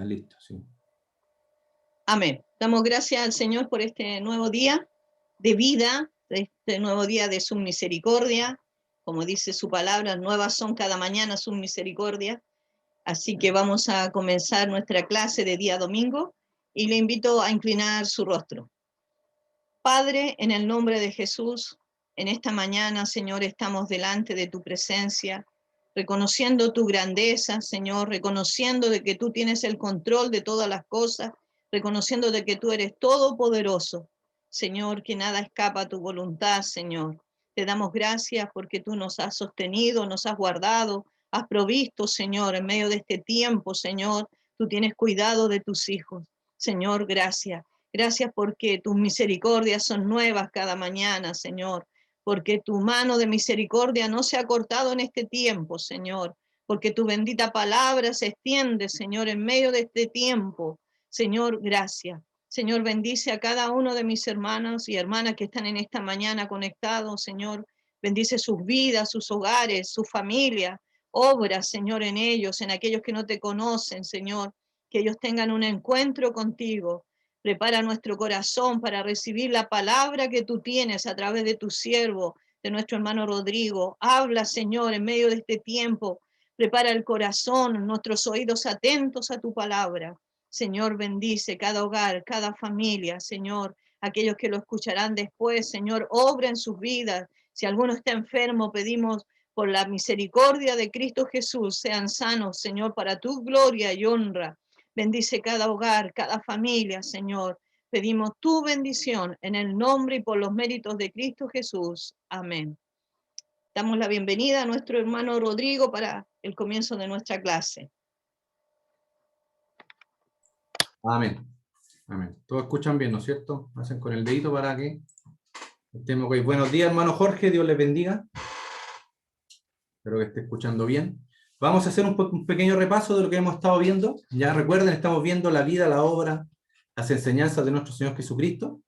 listo, sí. Amén. Damos gracias al Señor por este nuevo día de vida, este nuevo día de su misericordia. Como dice su palabra, nuevas son cada mañana sus misericordias. Así que vamos a comenzar nuestra clase de día domingo y le invito a inclinar su rostro. Padre, en el nombre de Jesús, en esta mañana, Señor, estamos delante de tu presencia, reconociendo tu grandeza, Señor, reconociendo de que tú tienes el control de todas las cosas, reconociendo de que tú eres todopoderoso, Señor, que nada escapa a tu voluntad, Señor. Te damos gracias porque tú nos has sostenido, nos has guardado, has provisto, Señor, en medio de este tiempo, Señor. Tú tienes cuidado de tus hijos. Señor, gracias. Gracias porque tus misericordias son nuevas cada mañana, Señor, porque tu mano de misericordia no se ha cortado en este tiempo, Señor, porque tu bendita palabra se extiende, Señor, en medio de este tiempo. Señor, gracias. Señor, bendice a cada uno de mis hermanos y hermanas que están en esta mañana conectados, Señor. Bendice sus vidas, sus hogares, su familia. Obra, Señor, en ellos, en aquellos que no te conocen, Señor. Que ellos tengan un encuentro contigo. Prepara nuestro corazón para recibir la palabra que tú tienes a través de tu siervo, de nuestro hermano Rodrigo. Habla, Señor, en medio de este tiempo. Prepara el corazón, nuestros oídos atentos a tu palabra. Señor, bendice cada hogar, cada familia, Señor. Aquellos que lo escucharán después, Señor, obra en sus vidas. Si alguno está enfermo, pedimos por la misericordia de Cristo Jesús, sean sanos, Señor, para tu gloria y honra. Bendice cada hogar, cada familia, Señor. Pedimos tu bendición en el nombre y por los méritos de Cristo Jesús. Amén. Damos la bienvenida a nuestro hermano Rodrigo para el comienzo de nuestra clase. Amén. Amén. Todos escuchan bien, ¿no es cierto? Hacen con el dedito para que estemos ok. Buenos días, hermano Jorge, Dios les bendiga. Espero que esté escuchando bien. Vamos a hacer un pequeño repaso de lo que hemos estado viendo. Ya recuerden, estamos viendo la vida, la obra, las enseñanzas de nuestro Señor Jesucristo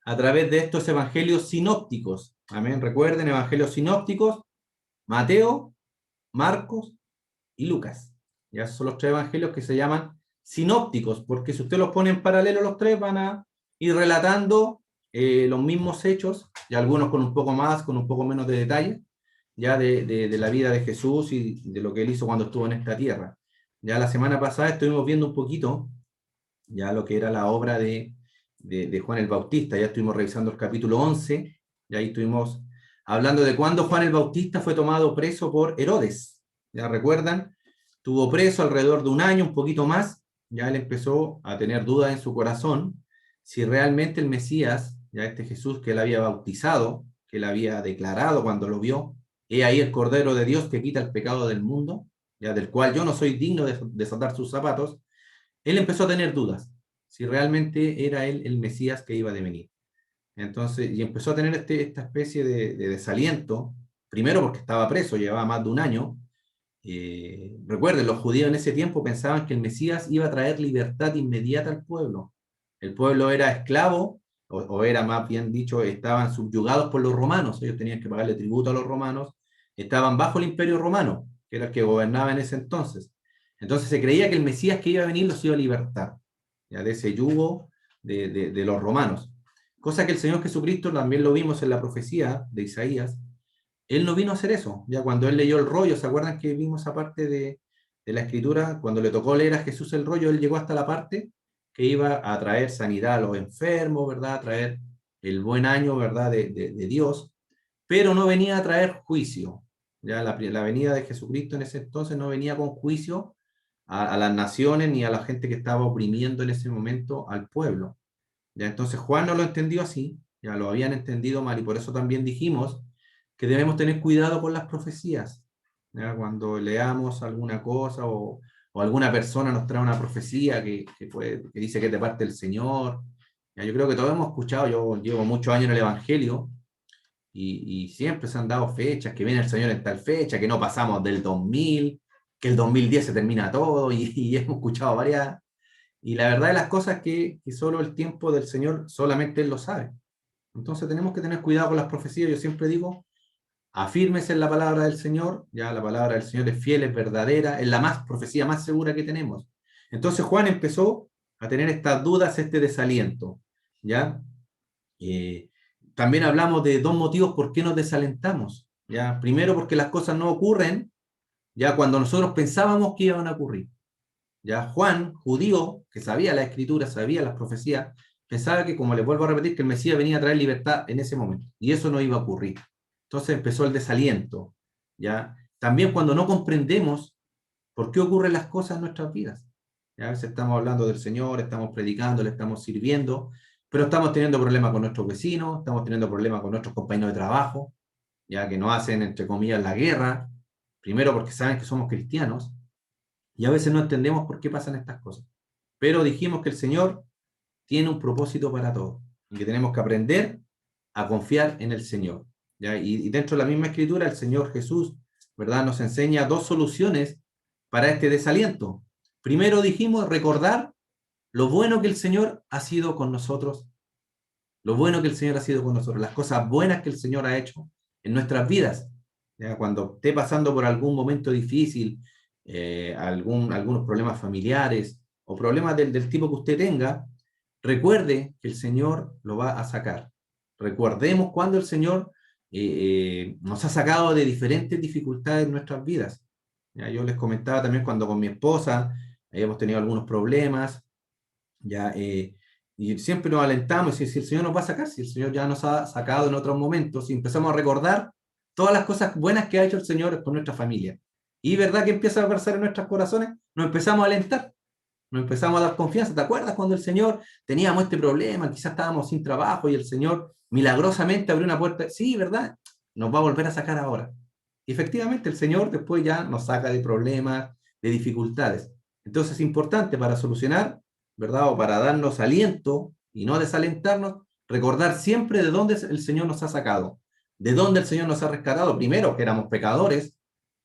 a través de estos evangelios sinópticos. Amén. Recuerden, evangelios sinópticos, Mateo, Marcos y Lucas. Ya esos son los tres evangelios que se llaman sinópticos, porque si usted los pone en paralelo los tres, van a ir relatando los mismos hechos, y algunos con un poco más, con un poco menos de detalle, ya de la vida de Jesús y de lo que él hizo cuando estuvo en esta tierra. Ya la semana pasada estuvimos viendo un poquito ya lo que era la obra de Juan el Bautista. Ya estuvimos revisando el capítulo 11, y ahí estuvimos hablando de cuando Juan el Bautista fue tomado preso por Herodes. Ya recuerdan, estuvo preso alrededor de un año, un poquito más. Ya él empezó a tener dudas en su corazón si realmente el Mesías, ya este Jesús que él había bautizado, que él había declarado cuando lo vio, he ahí el Cordero de Dios que quita el pecado del mundo, ya del cual yo no soy digno de desatar sus zapatos. Él empezó a tener dudas si realmente era él el Mesías que iba a venir. Entonces, y empezó a tener esta especie de desaliento, primero porque estaba preso, llevaba más de un año. Recuerden, los judíos en ese tiempo pensaban que el Mesías iba a traer libertad inmediata al pueblo. El pueblo era esclavo, o era más bien dicho, estaban subyugados por los romanos, ellos tenían que pagarle tributo a los romanos, estaban bajo el imperio romano, que era el que gobernaba en ese entonces. Entonces se creía que el Mesías que iba a venir los iba a libertar, ya de ese yugo de los romanos. Cosa que el Señor Jesucristo también lo vimos en la profecía de Isaías. Él no vino a hacer eso. Ya cuando él leyó el rollo, ¿se acuerdan que vimos esa parte de la escritura? Cuando le tocó leer a Jesús el rollo, él llegó hasta la parte que iba a traer sanidad a los enfermos, ¿verdad? A traer el buen año, ¿verdad? De Dios, pero no venía a traer juicio. Ya la venida de Jesucristo en ese entonces no venía con juicio a las naciones ni a la gente que estaba oprimiendo en ese momento al pueblo. Ya entonces Juan no lo entendió así, ya lo habían entendido mal, y por eso también dijimos que debemos tener cuidado con las profecías. ¿Ya? Cuando leamos alguna cosa o alguna persona nos trae una profecía que dice que es de parte del Señor. ¿Ya? Yo creo que todos hemos escuchado, yo llevo muchos años en el Evangelio, y siempre se han dado fechas, que viene el Señor en tal fecha, que no pasamos del 2000, que el 2010 se termina todo, y hemos escuchado varias. Y la verdad de las cosas es que solo el tiempo del Señor, solamente Él lo sabe. Entonces tenemos que tener cuidado con las profecías. Yo siempre digo, afírmese en la palabra del Señor, ya la palabra del Señor es fiel, es verdadera, es la profecía más segura que tenemos. Entonces Juan empezó a tener estas dudas, este desaliento, ¿ya? También hablamos de dos motivos por qué nos desalentamos, ¿ya? Primero, porque las cosas no ocurren, ya cuando nosotros pensábamos que iban a ocurrir. Ya Juan, judío, que sabía la escritura, sabía las profecías, pensaba que, como les vuelvo a repetir, que el Mesías venía a traer libertad en ese momento, y eso no iba a ocurrir. Entonces empezó el desaliento, ¿ya? También cuando no comprendemos por qué ocurren las cosas en nuestras vidas. ¿Ya? A veces estamos hablando del Señor, estamos predicando, le estamos sirviendo, pero estamos teniendo problemas con nuestros vecinos, estamos teniendo problemas con nuestros compañeros de trabajo, ya que nos hacen, entre comillas, la guerra, primero porque saben que somos cristianos, y a veces no entendemos por qué pasan estas cosas. Pero dijimos que el Señor tiene un propósito para todo, y que tenemos que aprender a confiar en el Señor. ¿Ya? Y dentro de la misma escritura, el Señor Jesús, ¿verdad?, nos enseña dos soluciones para este desaliento. Primero dijimos recordar lo bueno que el Señor ha sido con nosotros, lo bueno que el Señor ha sido con nosotros, las cosas buenas que el Señor ha hecho en nuestras vidas. ¿Ya? Cuando esté pasando por algún momento difícil, algunos problemas familiares o problemas del tipo que usted tenga, recuerde que el Señor lo va a sacar. Recordemos cuando el Señor nos ha sacado de diferentes dificultades en nuestras vidas. ¿Ya? Yo les comentaba también cuando con mi esposa habíamos tenido algunos problemas, ya, y siempre nos alentamos y si el Señor nos va a sacar, si el Señor ya nos ha sacado en otros momentos, y empezamos a recordar todas las cosas buenas que ha hecho el Señor por nuestra familia. Y verdad que empieza a pasar en nuestros corazones, nos empezamos a alentar, nos empezamos a dar confianza. ¿Te acuerdas cuando el Señor teníamos este problema? Quizás estábamos sin trabajo y el Señor milagrosamente abrió una puerta. Sí, ¿verdad? Nos va a volver a sacar ahora. Y efectivamente el Señor después ya nos saca de problemas, de dificultades. Entonces es importante para solucionar, ¿verdad? O para darnos aliento y no desalentarnos, recordar siempre de dónde el Señor nos ha sacado, de dónde el Señor nos ha rescatado. Primero, que éramos pecadores,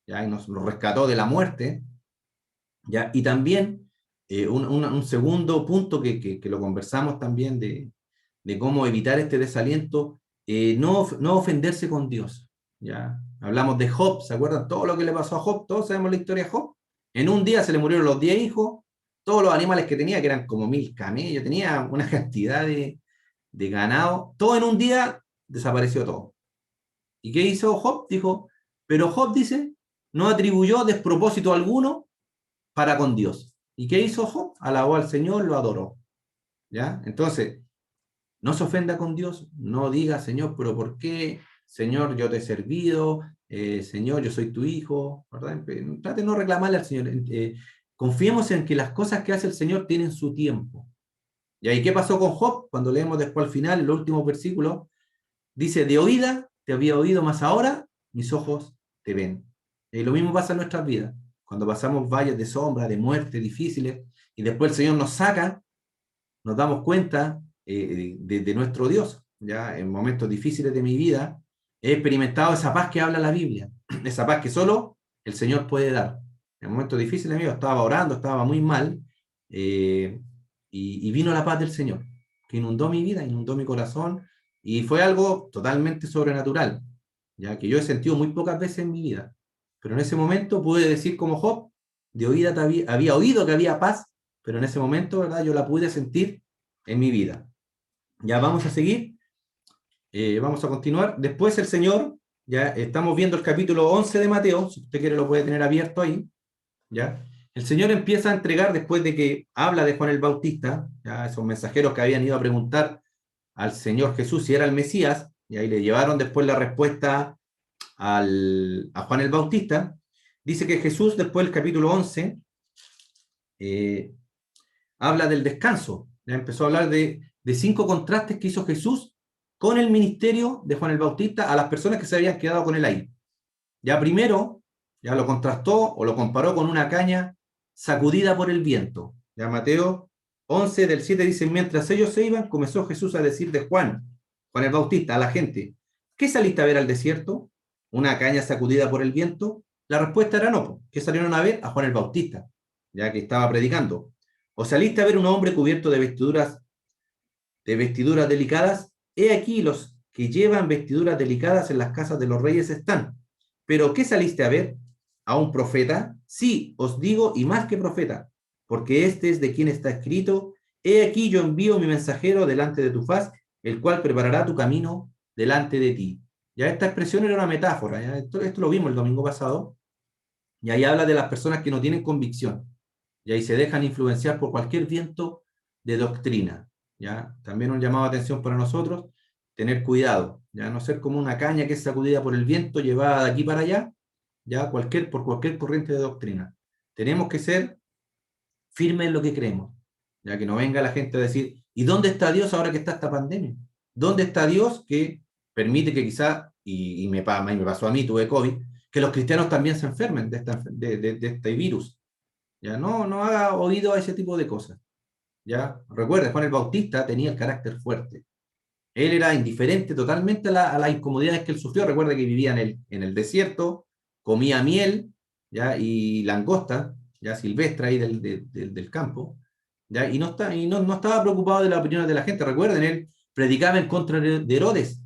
¿ya? Y nos rescató de la muerte, ¿ya? Y también un segundo punto que lo conversamos también de cómo evitar este desaliento, no ofenderse con Dios, ¿ya? Hablamos de Job, ¿se acuerdan todo lo que le pasó a Job? Todos sabemos la historia de Job. En un día se le murieron los 10 hijos, todos los animales que tenía, que eran como 1000 camellos, tenía una cantidad de ganado, todo en un día desapareció todo. ¿Y qué hizo Job? Dijo, pero Job dice, no atribuyó despropósito alguno para con Dios. ¿Y qué hizo Job? Alabó al Señor, lo adoró. ¿Ya? Entonces, no se ofenda con Dios, no diga, Señor, pero ¿por qué? Señor, yo te he servido, Señor, yo soy tu hijo, ¿verdad? Trate de no reclamarle al Señor. Confiemos en que las cosas que hace el Señor tienen su tiempo. ¿Y ahí qué pasó con Job? Cuando leemos después al final, el último versículo, dice, de oída te había oído, mas ahora mis ojos te ven. Y lo mismo pasa en nuestras vidas. Cuando pasamos valles de sombra, de muerte difíciles, y después el Señor nos saca, nos damos cuenta de nuestro Dios. Ya en momentos difíciles de mi vida he experimentado esa paz que habla la Biblia, esa paz que solo el Señor puede dar. En momentos difíciles míos estaba orando, estaba muy mal, y vino la paz del Señor, que inundó mi vida, inundó mi corazón, y fue algo totalmente sobrenatural, ya que yo he sentido muy pocas veces en mi vida. Pero en ese momento pude decir como Job, de oída había oído que había paz, pero en ese momento, ¿verdad?, yo la pude sentir en mi vida. Ya vamos a seguir, vamos a continuar. Después el Señor, ya estamos viendo el capítulo 11 de Mateo, si usted quiere lo puede tener abierto ahí, ¿ya? El Señor empieza a entregar, después de que habla de Juan el Bautista, ¿ya?, esos mensajeros que habían ido a preguntar al Señor Jesús si era el Mesías, y ahí le llevaron después la respuesta a Juan el Bautista. Dice que Jesús, después del capítulo 11, habla del descanso. Ya empezó a hablar de 5 contrastes que hizo Jesús con el ministerio de Juan el Bautista a las personas que se habían quedado con él ahí. Ya primero, ya lo contrastó o lo comparó con una caña sacudida por el viento. Ya Mateo 11 del 7 dice, mientras ellos se iban, comenzó Jesús a decir de Juan el Bautista, a la gente, ¿qué saliste a ver al desierto? ¿Una caña sacudida por el viento? La respuesta era no. ¿Qué salieron a ver? A Juan el Bautista, ya que estaba predicando. ¿O saliste a ver un hombre cubierto de vestiduras delicadas? He aquí los que llevan vestiduras delicadas en las casas de los reyes están. ¿Pero qué saliste a ver? ¿A un profeta? Sí, os digo, y más que profeta, porque este es de quien está escrito: he aquí yo envío mi mensajero delante de tu faz, el cual preparará tu camino delante de ti. Ya esta expresión era una metáfora, ¿ya? Esto lo vimos el domingo pasado, y ahí habla de las personas que no tienen convicción, y ahí se dejan influenciar por cualquier viento de doctrina. ¿Ya? También un llamado de atención para nosotros, tener cuidado, ya no ser como una caña que es sacudida por el viento, llevada de aquí para allá, ya por cualquier corriente de doctrina. Tenemos que ser firmes en lo que creemos, ya que no venga la gente a decir, ¿y dónde está Dios ahora que está esta pandemia? ¿Dónde está Dios que permite que quizá, y me pasó a mí, tuve COVID, que los cristianos también se enfermen de este virus? Ya no haga oído a ese tipo de cosas. ¿Ya? Recuerda, Juan el Bautista tenía el carácter fuerte. Él era indiferente totalmente a las incomodidades que él sufrió. Recuerda que vivía en el desierto, comía miel, ¿ya? Y langosta, ya silvestre ahí del campo, ¿ya? Y no estaba preocupado de las opiniones de la gente. Recuerden, él predicaba en contra de Herodes,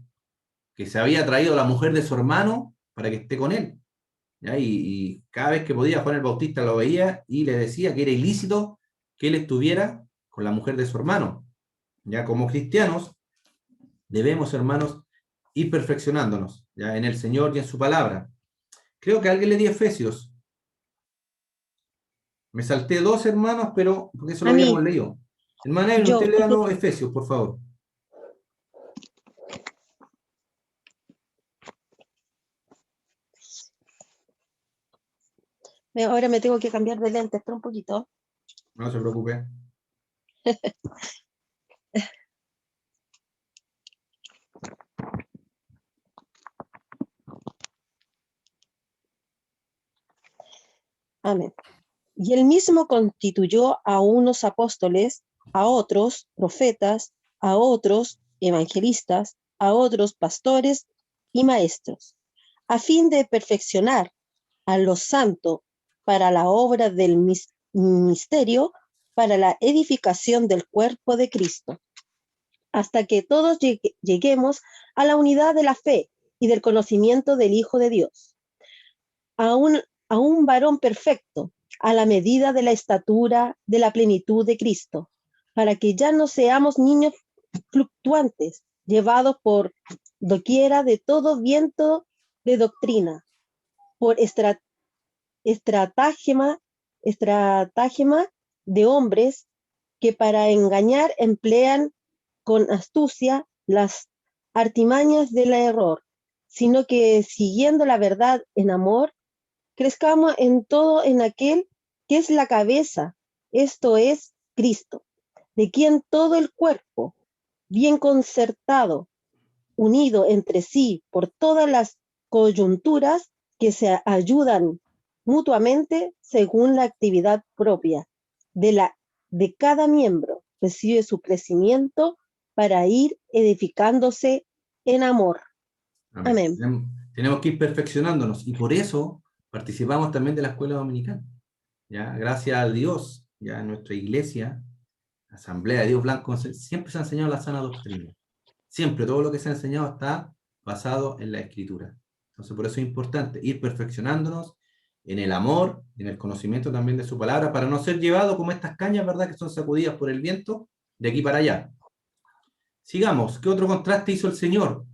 que se había traído a la mujer de su hermano para que esté con él. ¿Ya? Y cada vez que podía, Juan el Bautista lo veía y le decía que era ilícito que él estuviera con la mujer de su hermano. Ya como cristianos debemos, hermanos, ir perfeccionándonos, ya en el Señor y en su palabra. Creo que alguien le di Efesios. Me salté dos, hermanos, pero porque eso lo A habíamos mí, leído. Hermana Evelyn, yo, usted léanos Efesios, por favor. ahora me tengo que cambiar de lentes, pero un poquito. No se preocupe. Amén. Y él mismo constituyó a unos apóstoles, a otros profetas, a otros evangelistas, a otros pastores y maestros, a fin de perfeccionar a los santos para la obra del ministerio, para la edificación del cuerpo de Cristo, hasta que todos lleguemos a la unidad de la fe y del conocimiento del Hijo de Dios, a un varón perfecto, a la medida de la estatura de la plenitud de Cristo, para que ya no seamos niños fluctuantes, llevados por doquiera de todo viento de doctrina, por estratagema de hombres que para engañar emplean con astucia las artimañas del error, sino que siguiendo la verdad en amor, crezcamos en todo en aquel que es la cabeza, esto es Cristo, de quien todo el cuerpo, bien concertado, unido entre sí por todas las coyunturas que se ayudan mutuamente según la actividad propia de cada miembro, recibe su crecimiento para ir edificándose en amor. Amén. Amén. Tenemos que ir perfeccionándonos y por eso participamos también de la escuela dominical. ¿Ya? Gracias a Dios, ya en nuestra iglesia, Asamblea de Dios Blanco, siempre se ha enseñado la sana doctrina. Siempre todo lo que se ha enseñado está basado en la Escritura. Entonces, por eso es importante ir perfeccionándonos en el amor, en el conocimiento también de su palabra, para no ser llevado como estas cañas, ¿verdad?, que son sacudidas por el viento de aquí para allá. Sigamos. ¿Qué otro contraste hizo el Señor?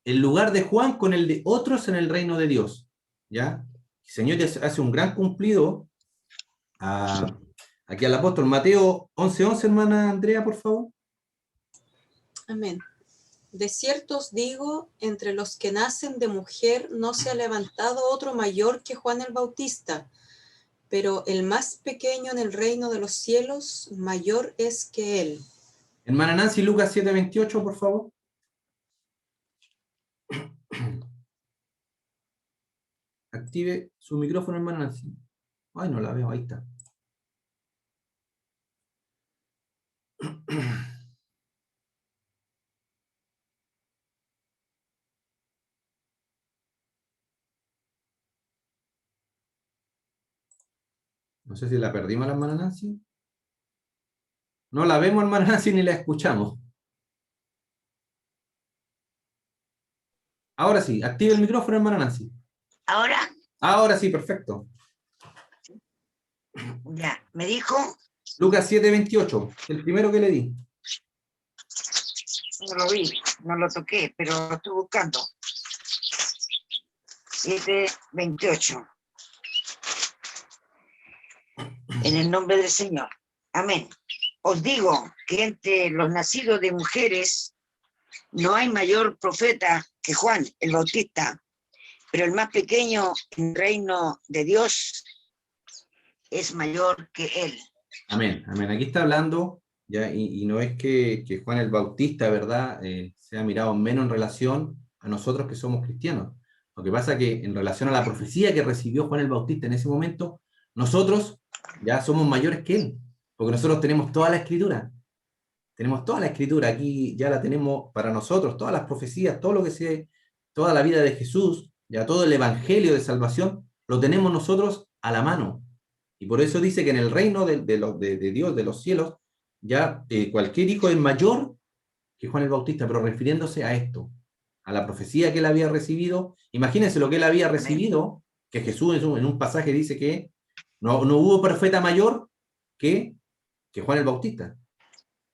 El lugar de Juan con el de otros en el reino de Dios. ¿Ya? El Señor hace un gran cumplido aquí al apóstol. Mateo 11:11, hermana Andrea, por favor. Amén. De cierto os digo, entre los que nacen de mujer no se ha levantado otro mayor que Juan el Bautista, pero el más pequeño en el reino de los cielos mayor es que él. Hermana Nancy, Lucas 7:28, por favor. Active su micrófono, hermana Nancy. Ay, no la veo, ahí está. No sé si la perdimos la hermana Nancy. No la vemos, hermana Nancy, ni la escuchamos. Ahora sí, active el micrófono, hermana Nancy. Ahora, Ahora sí, perfecto. Ya, me dijo, Lucas 7:28, el primero que le di. no lo vi, no lo toqué, pero lo estoy buscando. 7:28. En el nombre del Señor. Amén. Os digo que entre los nacidos de mujeres no hay mayor profeta que Juan el Bautista, pero el más pequeño en el reino de Dios es mayor que él. Amén, amén. Aquí está hablando, ya, y no es que Juan el Bautista, ¿verdad?, sea mirado menos en relación a nosotros que somos cristianos. Lo que pasa es que en relación a la profecía que recibió Juan el Bautista en ese momento, nosotros ya somos mayores que él, porque nosotros tenemos toda la escritura. Tenemos toda la escritura, aquí ya la tenemos para nosotros, todas las profecías, todo lo que sea, toda la vida de Jesús, ya todo el evangelio de salvación, lo tenemos nosotros a la mano. Y por eso dice que en el reino de Dios, de los cielos, ya cualquier hijo es mayor que Juan el Bautista, pero refiriéndose a esto, a la profecía que él había recibido. Imagínense lo que él había recibido, que Jesús en un pasaje dice que no hubo profeta mayor que Juan el Bautista.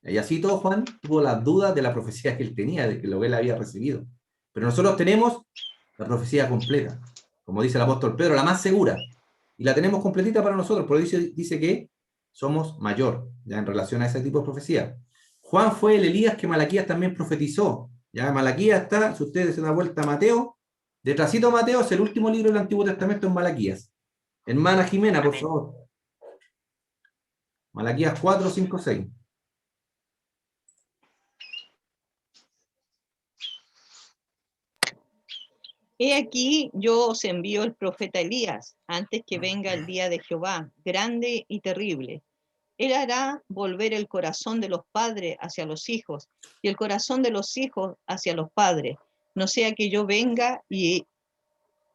Y así todo Juan tuvo las dudas de la profecía que él tenía, de que lo que él había recibido. Pero nosotros tenemos la profecía completa, como dice el apóstol Pedro, la más segura. Y la tenemos completita para nosotros, por eso dice que somos mayor, ya en relación a ese tipo de profecía. Juan fue el Elías que Malaquías también profetizó. Ya Malaquías está, si ustedes se dan vuelta a Mateo, detrásito de Mateo es el último libro del Antiguo Testamento en Malaquías. Hermana Jimena, por favor. Malaquías 4, 5, 6. He aquí, yo os envío el profeta Elías, antes que venga el día de Jehová, grande y terrible. Él hará volver el corazón de los padres hacia los hijos, y el corazón de los hijos hacia los padres, no sea que yo venga y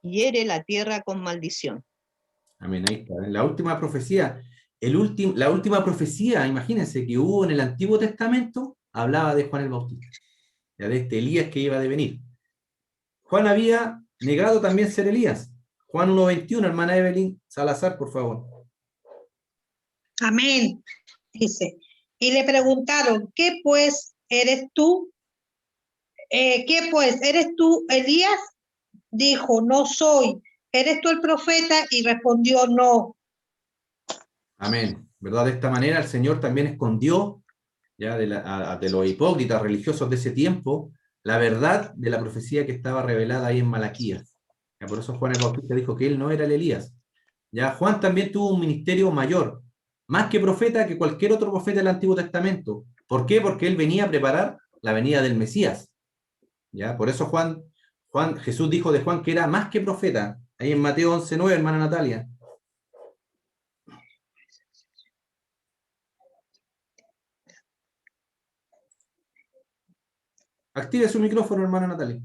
hiere la tierra con maldición. Amén, ahí está. La última profecía, la última profecía, imagínense, que hubo en el Antiguo Testamento, hablaba de Juan el Bautista, ya de este Elías que iba a venir. Juan había negado también ser Elías. Juan 1:21, hermana Evelyn Salazar, por favor. Amén, dice. Y le preguntaron, ¿qué pues eres tú? ¿Qué pues eres tú, Elías? Dijo, no soy. ¿Eres tú el profeta? Y respondió, no. Amén. ¿Verdad? De esta manera el Señor también escondió ya de los hipócritas religiosos de ese tiempo la verdad de la profecía que estaba revelada ahí en Malaquías. Ya por eso Juan el Bautista dijo que él no era el Elías. Ya Juan también tuvo un ministerio mayor, más que profeta que cualquier otro profeta del Antiguo Testamento. ¿Por qué? Porque él venía a preparar la venida del Mesías. ¿Ya? Por eso Jesús dijo de Juan que era más que profeta. Ahí en Mateo 11:9, hermana Natalia. Active su micrófono, hermana Natalia.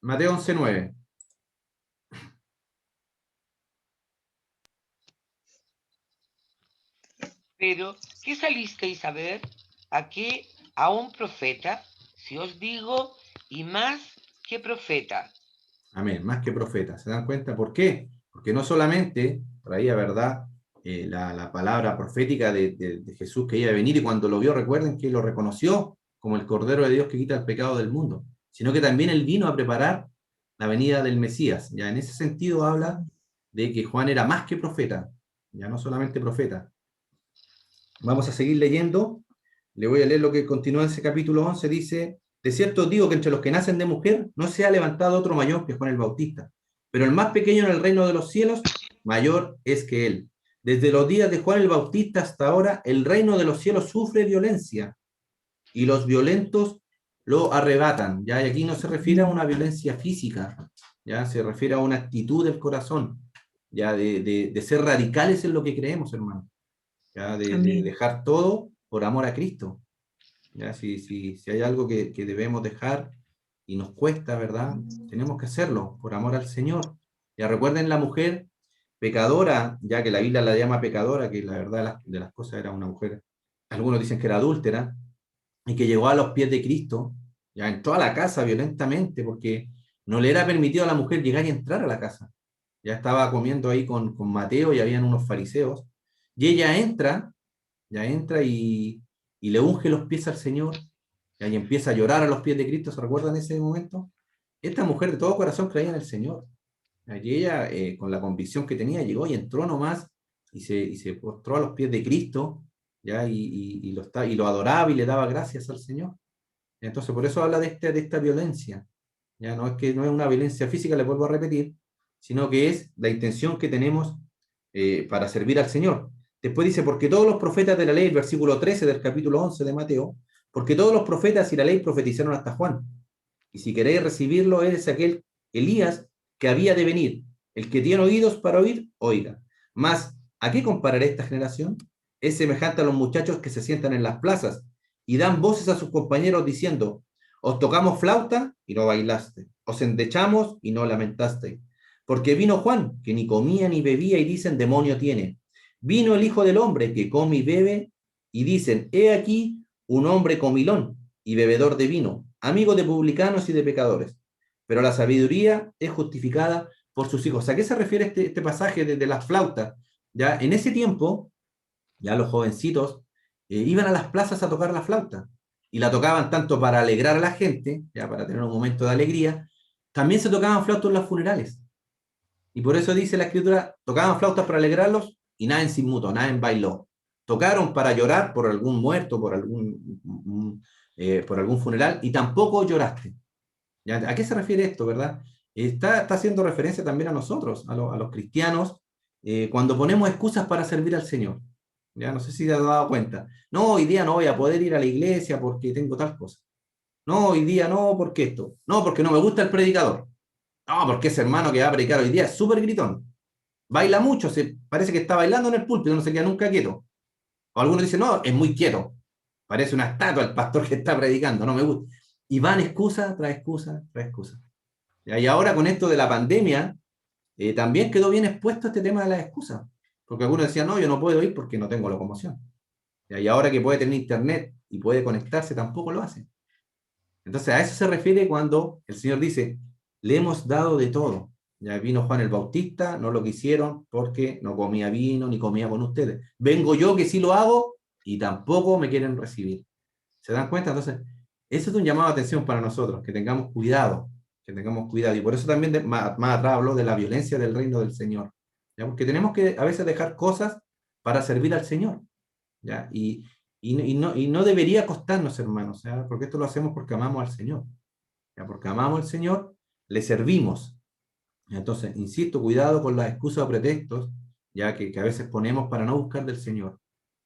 Mateo 11:9. Pero, ¿qué salisteis a ver? Aquí a un profeta, si os digo, y más que profeta. Amén, más que profeta. ¿Se dan cuenta por qué? Porque no solamente traía, ¿verdad?, la palabra profética de Jesús que iba a venir, y cuando lo vio, recuerden que lo reconoció como el Cordero de Dios que quita el pecado del mundo, sino que también él vino a preparar la venida del Mesías. Ya en ese sentido habla de que Juan era más que profeta, ya no solamente profeta. Vamos a seguir leyendo. Le voy a leer lo que continúa en ese capítulo 11. Dice: de cierto os digo que entre los que nacen de mujer no se ha levantado otro mayor que Juan el Bautista, pero el más pequeño en el reino de los cielos, mayor es que él. Desde los días de Juan el Bautista hasta ahora, el reino de los cielos sufre violencia, y los violentos lo arrebatan. ¿Ya? Y aquí no se refiere a una violencia física, ya se refiere a una actitud del corazón, ya de ser radicales en lo que creemos, hermano. ¿Ya? De dejar todo por amor a Cristo. ¿Ya? Si hay algo que debemos dejar y nos cuesta, ¿verdad? Tenemos que hacerlo por amor al Señor. Ya recuerden la mujer pecadora, ya que la Biblia la llama pecadora, que la verdad de las cosas era una mujer, algunos dicen que era adúltera, y que llegó a los pies de Cristo, ya entró a la casa violentamente, porque no le era permitido a la mujer llegar y entrar a la casa. ya estaba comiendo ahí con Mateo y habían unos fariseos, y ella entra, y le unge los pies al Señor, y ahí empieza a llorar a los pies de Cristo. ¿Se recuerdan ese momento? Esta mujer de todo corazón creía en el Señor. Y ella, con la convicción que tenía, llegó y entró nomás y se postró a los pies de Cristo, ¿ya? Y lo adoraba y le daba gracias al Señor. Entonces, por eso habla de esta violencia. Ya no es una violencia física, le vuelvo a repetir, sino que es la intención que tenemos para servir al Señor. Después dice, porque todos los profetas de la ley, el versículo 13 del capítulo 11 de Mateo, porque todos los profetas y la ley profetizaron hasta Juan. Y si queréis recibirlo, eres aquel Elías que había de venir. El que tiene oídos para oír, oiga. Mas, ¿a qué compararé esta generación? Es semejante a los muchachos que se sientan en las plazas y dan voces a sus compañeros diciendo, os tocamos flauta y no bailaste, os endechamos y no lamentaste. Porque vino Juan, que ni comía ni bebía, y dicen, demonio tiene. Vino el Hijo del Hombre, que come y bebe, y dicen, he aquí un hombre comilón y bebedor de vino, amigo de publicanos y de pecadores. Pero la sabiduría es justificada por sus hijos. ¿A qué se refiere este pasaje de las flautas? Ya en ese tiempo, ya los jovencitos iban a las plazas a tocar la flauta, y la tocaban tanto para alegrar a la gente, ya para tener un momento de alegría, también se tocaban flautas en los funerales. Y por eso dice la Escritura, tocaban flautas para alegrarlos, y nadie se inmutó, nadie bailó. Tocaron para llorar por algún muerto, por algún funeral, y tampoco lloraste. ¿Ya? ¿A qué se refiere esto, verdad? Está haciendo referencia también a nosotros, a los cristianos, cuando ponemos excusas para servir al Señor. Ya no sé si te has dado cuenta. No, hoy día no voy a poder ir a la iglesia porque tengo tal cosa. No, hoy día no, porque esto. No, porque no me gusta el predicador. No, porque ese hermano que va a predicar hoy día es súper gritón. Baila mucho, parece que está bailando en el púlpito, no se queda nunca quieto. O algunos dicen, no, es muy quieto. Parece una estatua el pastor que está predicando, no me gusta. Y van excusa tras excusa tras excusa. Y ahora con esto de la pandemia, también quedó bien expuesto este tema de las excusas. Porque algunos decían, no, yo no puedo ir porque no tengo locomoción. Y ahora que puede tener internet y puede conectarse, tampoco lo hace. Entonces a eso se refiere cuando el Señor dice, le hemos dado de todo. Ya vino Juan el Bautista, no lo quisieron porque no comía vino ni comía con ustedes. Vengo yo que sí lo hago y tampoco me quieren recibir. ¿Se dan cuenta? Entonces, eso es un llamado de atención para nosotros, que tengamos cuidado, que tengamos cuidado. Y por eso también más atrás habló de la violencia del reino del Señor. ¿Ya? Porque tenemos que a veces dejar cosas para servir al Señor. ¿Ya? Y no debería costarnos, hermanos, ¿ya? Porque esto lo hacemos porque amamos al Señor. ¿Ya? Porque amamos al Señor, le servimos. ¿Ya? Entonces, insisto, cuidado con las excusas o pretextos, ya que a veces ponemos para no buscar del Señor,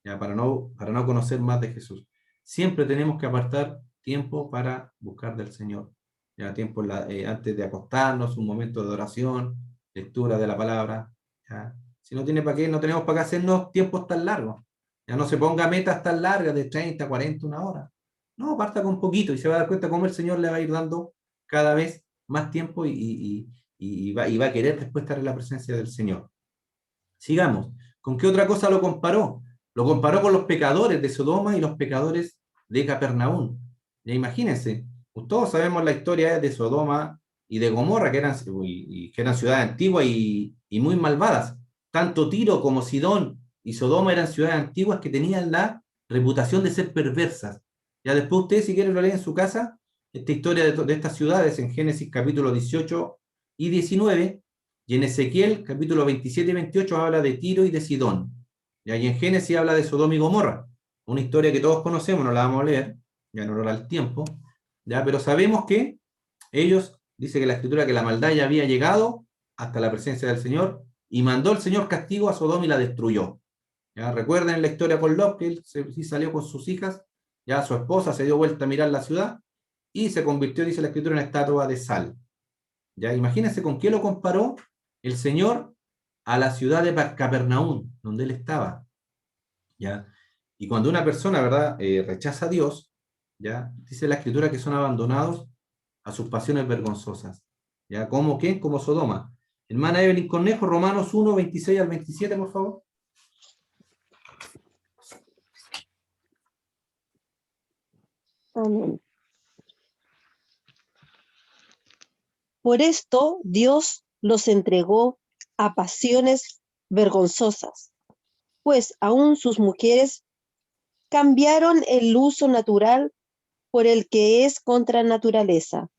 ¿ya? Para no conocer más de Jesús. Siempre tenemos que apartar tiempo para buscar del Señor. ¿Ya? Tiempo antes de acostarnos, un momento de oración, lectura de la palabra. ¿Ya? Si no tiene para qué, no tenemos para qué hacernos tiempos tan largos. Ya no se ponga metas tan largas de 30, 40, una hora. No, parta con poquito y se va a dar cuenta cómo el Señor le va a ir dando cada vez más tiempo y va a querer después estar en la presencia del Señor. Sigamos. ¿Con qué otra cosa lo comparó? Lo comparó con los pecadores de Sodoma y los pecadores de Capernaum. Ya imagínense, todos sabemos la historia de Sodoma y de Gomorra, que eran ciudades antiguas y muy malvadas. Tanto Tiro como Sidón y Sodoma eran ciudades antiguas que tenían la reputación de ser perversas. Ya después ustedes, si quieren, lo leen en su casa, esta historia de estas ciudades en Génesis capítulo 18 y 19, y en Ezequiel capítulo 27 y 28 habla de Tiro y de Sidón. Y ahí en Génesis habla de Sodoma y Gomorra, una historia que todos conocemos, no la vamos a leer, ya no nos da el tiempo, ¿ya? Pero sabemos que ellos, dice que la Escritura, que la maldad ya había llegado hasta la presencia del Señor, y mandó el Señor castigo a Sodoma y la destruyó. ¿Ya? Recuerden la historia con Lot, que él sí salió con sus hijas, ya su esposa se dio vuelta a mirar la ciudad, y se convirtió, dice la Escritura, en estatua de sal. ¿Ya? Imagínense con qué lo comparó el Señor a la ciudad de Capernaum, donde él estaba. ¿Ya? Y cuando una persona, ¿verdad?, rechaza a Dios, ¿ya?, dice la Escritura que son abandonados a sus pasiones vergonzosas. ¿Ya? ¿Cómo qué? Como Sodoma. Hermana Evelyn Cornejo, Romanos 1, 26 al 27, por favor. Amén. Por esto Dios los entregó a pasiones vergonzosas, pues aún sus mujeres cambiaron el uso natural por el que es contra naturaleza.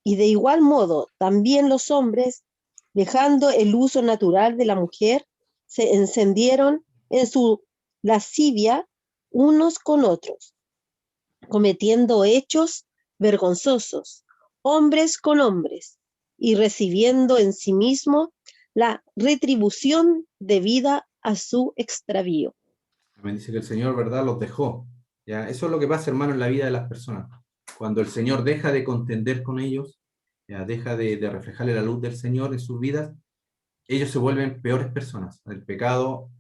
Y de igual modo, también los hombres, dejando el uso natural de la mujer, se encendieron en su lascivia unos con otros, cometiendo hechos vergonzosos, hombres con hombres, y recibiendo en sí mismo la retribución debida a su extravío. Me dice que el Señor, ¿verdad?, los dejó. ¿Ya? Eso es lo que pasa, hermano, en la vida de las personas. Cuando el Señor deja de contender con ellos, ya deja de reflejarle la luz del Señor en sus vidas, ellos se vuelven peores personas. El pecado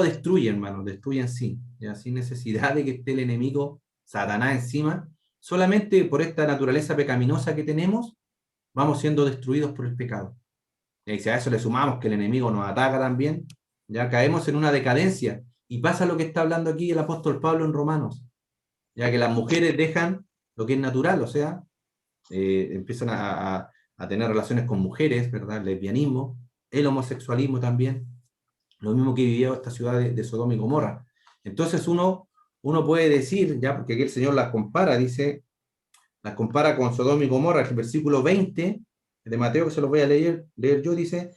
destruye, hermano, destruye en sí, ya sin necesidad de que esté el enemigo, Satanás, encima. Solamente por esta naturaleza pecaminosa que tenemos, vamos siendo destruidos por el pecado. Y si a eso le sumamos que el enemigo nos ataca también, ya caemos en una decadencia. Y pasa lo que está hablando aquí el apóstol Pablo en Romanos, ya que las mujeres dejan lo que es natural, o sea, empiezan a tener relaciones con mujeres, ¿verdad? El lesbianismo, el homosexualismo también, lo mismo que vivía esta ciudad de Sodoma y Gomorra. Entonces uno puede decir, ya porque aquí el Señor las compara, dice, las compara con Sodoma y Gomorra, el versículo 20 de Mateo, que se los voy a leer yo, dice,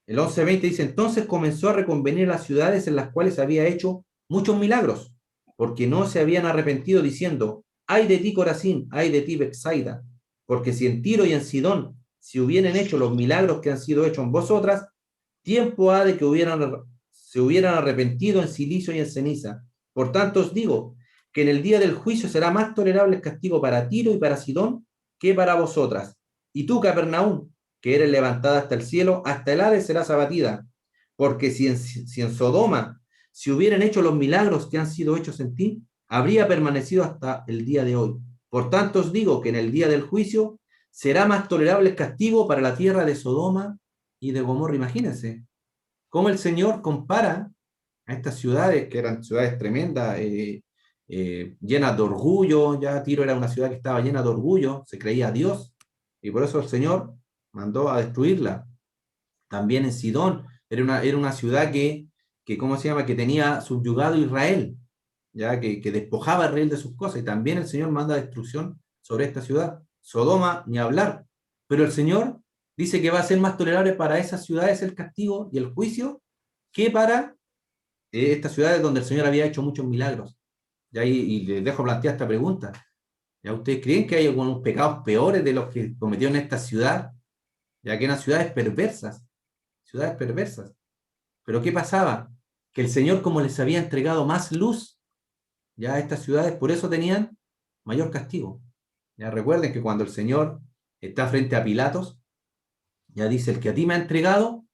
el 11:20 dice, entonces comenzó a reconvenir las ciudades en las cuales había hecho muchos milagros, porque no se habían arrepentido, diciendo, ay de ti Corazín, ay de ti Betsaida, porque si en Tiro y en Sidón se hubieran hecho los milagros que han sido hechos en vosotras, tiempo ha de que se hubieran arrepentido en silicio y en ceniza. Por tanto os digo, que en el día del juicio será más tolerable el castigo para Tiro y para Sidón que para vosotras. Y tú, Capernaum, que eres levantada hasta el cielo, hasta el Hades serás abatida. Porque si en Sodoma se hubieran hecho los milagros que han sido hechos en ti, habría permanecido hasta el día de hoy. Por tanto os digo que en el día del juicio será más tolerable el castigo para la tierra de Sodoma y de Gomorra. Imagínense cómo el Señor compara a estas ciudades, que eran ciudades tremendas, llenas de orgullo. Ya Tiro era una ciudad que estaba llena de orgullo, se creía Dios, y por eso el Señor mandó a destruirla. También en Sidón era una ciudad que ¿cómo se llama?, que tenía subyugado a Israel, ya que despojaba a Israel de sus cosas, y también el Señor manda destrucción sobre esta ciudad. Sodoma, ni hablar, pero el Señor dice que va a ser más tolerable para esas ciudades el castigo y el juicio que para estas ciudades donde el Señor había hecho muchos milagros. Y les dejo plantear esta pregunta. ¿Ya ustedes creen que hay algunos pecados peores de los que cometió en esta ciudad? Ya que eran ciudades perversas. Ciudades perversas. Pero ¿qué pasaba? Que el Señor, como les había entregado más luz, ya estas ciudades por eso tenían mayor castigo. Ya recuerden que cuando el Señor está frente a Pilatos, ya dice, el que a ti me ha entregado,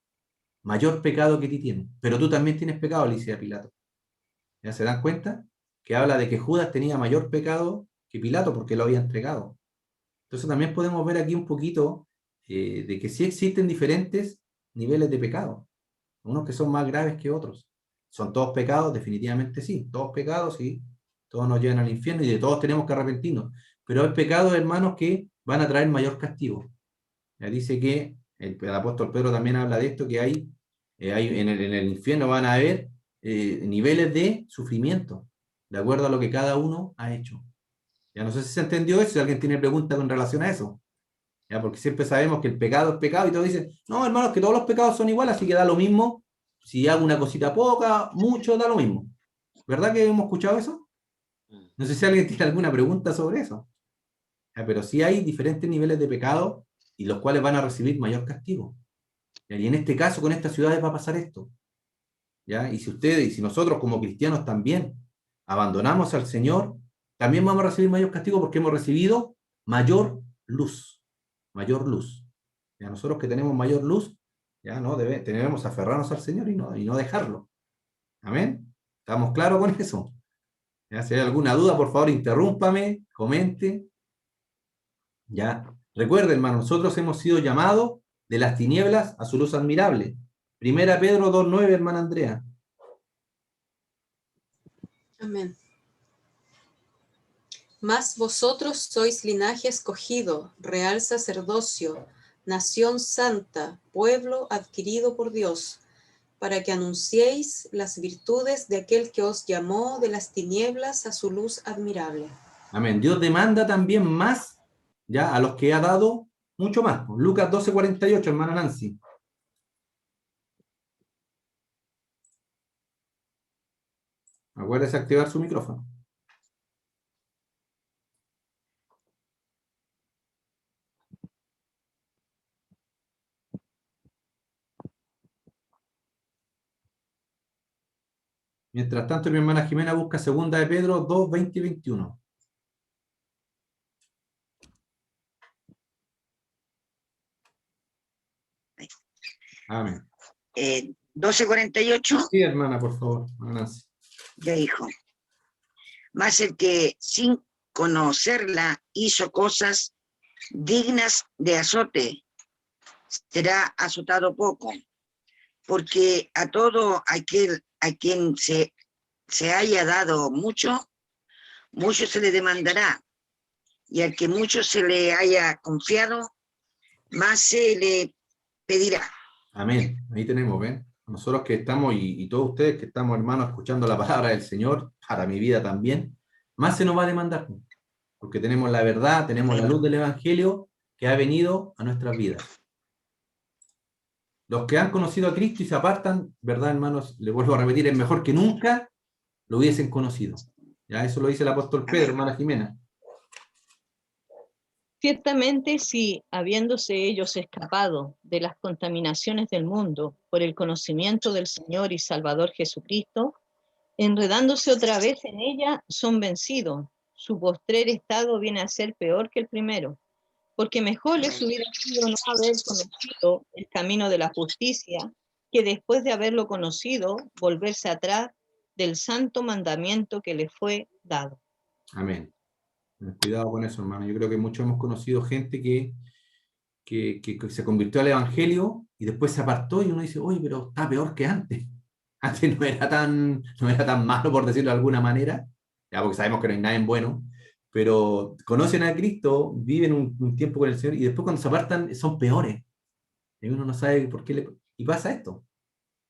mayor pecado que ti tiene. Pero tú también tienes pecado, le dice a Pilato. ¿Ya se dan cuenta? Que habla de que Judas tenía mayor pecado que Pilato porque lo había entregado. Entonces también podemos ver aquí un poquito de que sí existen diferentes niveles de pecado. Unos que son más graves que otros. ¿Son todos pecados? Definitivamente sí. Todos pecados, sí. Todos nos llevan al infierno y de todos tenemos que arrepentirnos. Pero hay pecados, hermanos, que van a traer mayor castigo. Ya dice que el apóstol Pedro también habla de esto, que hay en el infierno van a haber niveles de sufrimiento, de acuerdo a lo que cada uno ha hecho. Ya no sé si se entendió eso, si alguien tiene preguntas con relación a eso. Ya, porque siempre sabemos que el pecado es pecado y todos dicen, no, hermanos, que todos los pecados son iguales, así que da lo mismo. Si hago una cosita poca, mucho, da lo mismo. ¿Verdad que hemos escuchado eso? No sé si alguien tiene alguna pregunta sobre eso. Ya, pero sí hay diferentes niveles de pecado y los cuales van a recibir mayor castigo. Ya, y en este caso, con estas ciudades va a pasar esto. ¿Ya? Y si ustedes y si nosotros como cristianos también abandonamos al Señor, también vamos a recibir mayor castigo porque hemos recibido mayor luz. Mayor luz. Ya nosotros que tenemos mayor luz, ya no debemos aferrarnos al Señor y no dejarlo. Amén. ¿Estamos claros con eso? ¿Ya? Si hay alguna duda, por favor, interrúmpame, comente. Ya. Recuerden, hermano, nosotros hemos sido llamados de las tinieblas a su luz admirable. Primera Pedro 2:9, hermana Andrea. Amén. Mas vosotros sois linaje escogido, real sacerdocio, nación santa, pueblo adquirido por Dios, para que anunciéis las virtudes de aquel que os llamó de las tinieblas a su luz admirable. Amén. Dios demanda también más, ya, a los que ha dado mucho más. Lucas 12:48, hermana Nancy. Acuérdese de activar su micrófono. Mientras tanto, mi hermana Jimena busca 2 de Pedro 2, 20 y 21. Amén. 12:48. Sí, hermana, por favor. Nancy. Ya, hijo. Mas el que sin conocerla hizo cosas dignas de azote, será azotado poco, porque a todo aquel a quien se haya dado mucho, mucho se le demandará, y al que mucho se le haya confiado, más se le pedirá. Amén. Ahí tenemos, ¿ven? Nosotros que estamos, y todos ustedes que estamos, hermanos, escuchando la palabra del Señor, para mi vida también, más se nos va a demandar, porque tenemos la verdad, tenemos la luz del Evangelio que ha venido a nuestras vidas. Los que han conocido a Cristo y se apartan, ¿verdad, hermanos? Les vuelvo a repetir, es mejor que nunca lo hubiesen conocido. Ya eso lo dice el apóstol Pedro, hermana Jimena. Ciertamente, si, habiéndose ellos escapado de las contaminaciones del mundo por el conocimiento del Señor y Salvador Jesucristo, enredándose otra vez en ella, son vencidos. Su postrer estado viene a ser peor que el primero, porque mejor les hubiera sido no haber conocido el camino de la justicia, que después de haberlo conocido, volverse atrás del santo mandamiento que les fue dado. Amén. Cuidado con eso, hermano. Yo creo que muchos hemos conocido gente que se convirtió al Evangelio y después se apartó y uno dice, oye, pero está peor que antes. Antes no era tan malo, por decirlo de alguna manera, ya porque sabemos que no hay nada en bueno, pero conocen a Cristo, viven un tiempo con el Señor y después cuando se apartan son peores. Y uno no sabe por qué y pasa esto.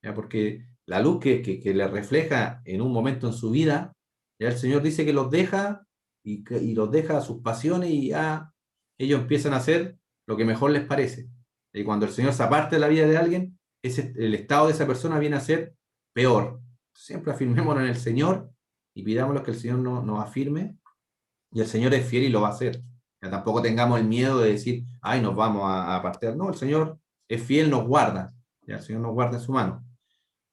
¿Ya? Porque la luz que le refleja en un momento en su vida, ya el Señor dice que los deja y los deja a sus pasiones y ya ellos empiezan a hacer lo que mejor les parece. Y cuando el Señor se aparte de la vida de alguien, el estado de esa persona viene a ser peor. Siempre afirmémonos en el Señor y pidámoslo que el Señor nos afirme, y el Señor es fiel y lo va a hacer. Ya tampoco tengamos el miedo de decir, ay, nos vamos a apartar. No, el Señor es fiel, nos guarda. Ya el Señor nos guarda en su mano.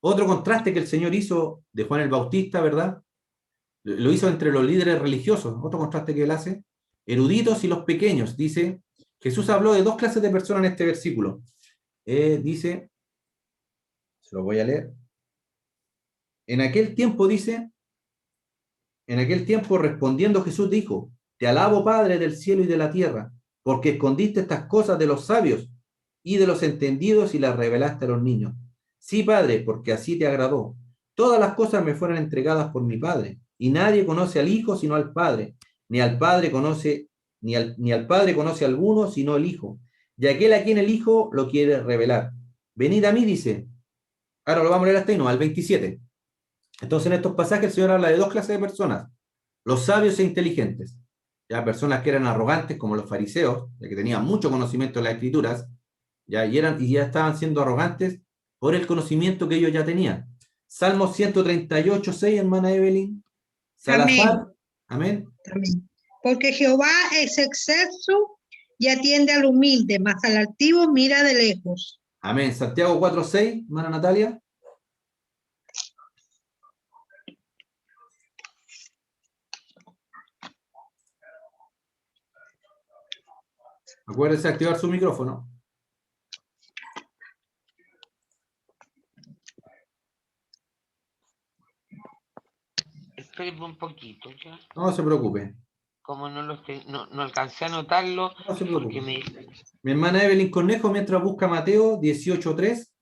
Otro contraste que el Señor hizo de Juan el Bautista, ¿verdad? Lo hizo entre los líderes religiosos. Otro contraste que él hace. Eruditos y los pequeños. Dice, Jesús habló de 2 clases de personas en este versículo. Dice, se lo voy a leer. En aquel tiempo respondiendo Jesús dijo, te alabo, Padre del cielo y de la tierra, porque escondiste estas cosas de los sabios y de los entendidos y las revelaste a los niños. Sí, Padre, porque así te agradó. Todas las cosas me fueron entregadas por mi Padre, y nadie conoce al Hijo sino al Padre, ni al Padre conoce alguno sino el Hijo, y aquel a quien el Hijo lo quiere revelar. Venid a mí, dice. Ahora lo vamos a leer hasta ahí, no, al 27. Entonces en estos pasajes el Señor habla de 2 clases de personas, los sabios e inteligentes. Ya personas que eran arrogantes como los fariseos, ya que tenían mucho conocimiento de las Escrituras, ya estaban siendo arrogantes por el conocimiento que ellos ya tenían. Salmo 138:6, hermana Evelyn. Salazar. Amén. Amén. Porque Jehová es excelso y atiende al humilde, mas al altivo mira de lejos. Amén. Santiago 4:6, hermana Natalia. Acuérdense de activar su micrófono. Espere un poquito, ¿ya? No se preocupe. Como no alcancé a anotarlo, No se preocupe. porque Mi hermana Evelyn Cornejo mientras busca Mateo 18:3.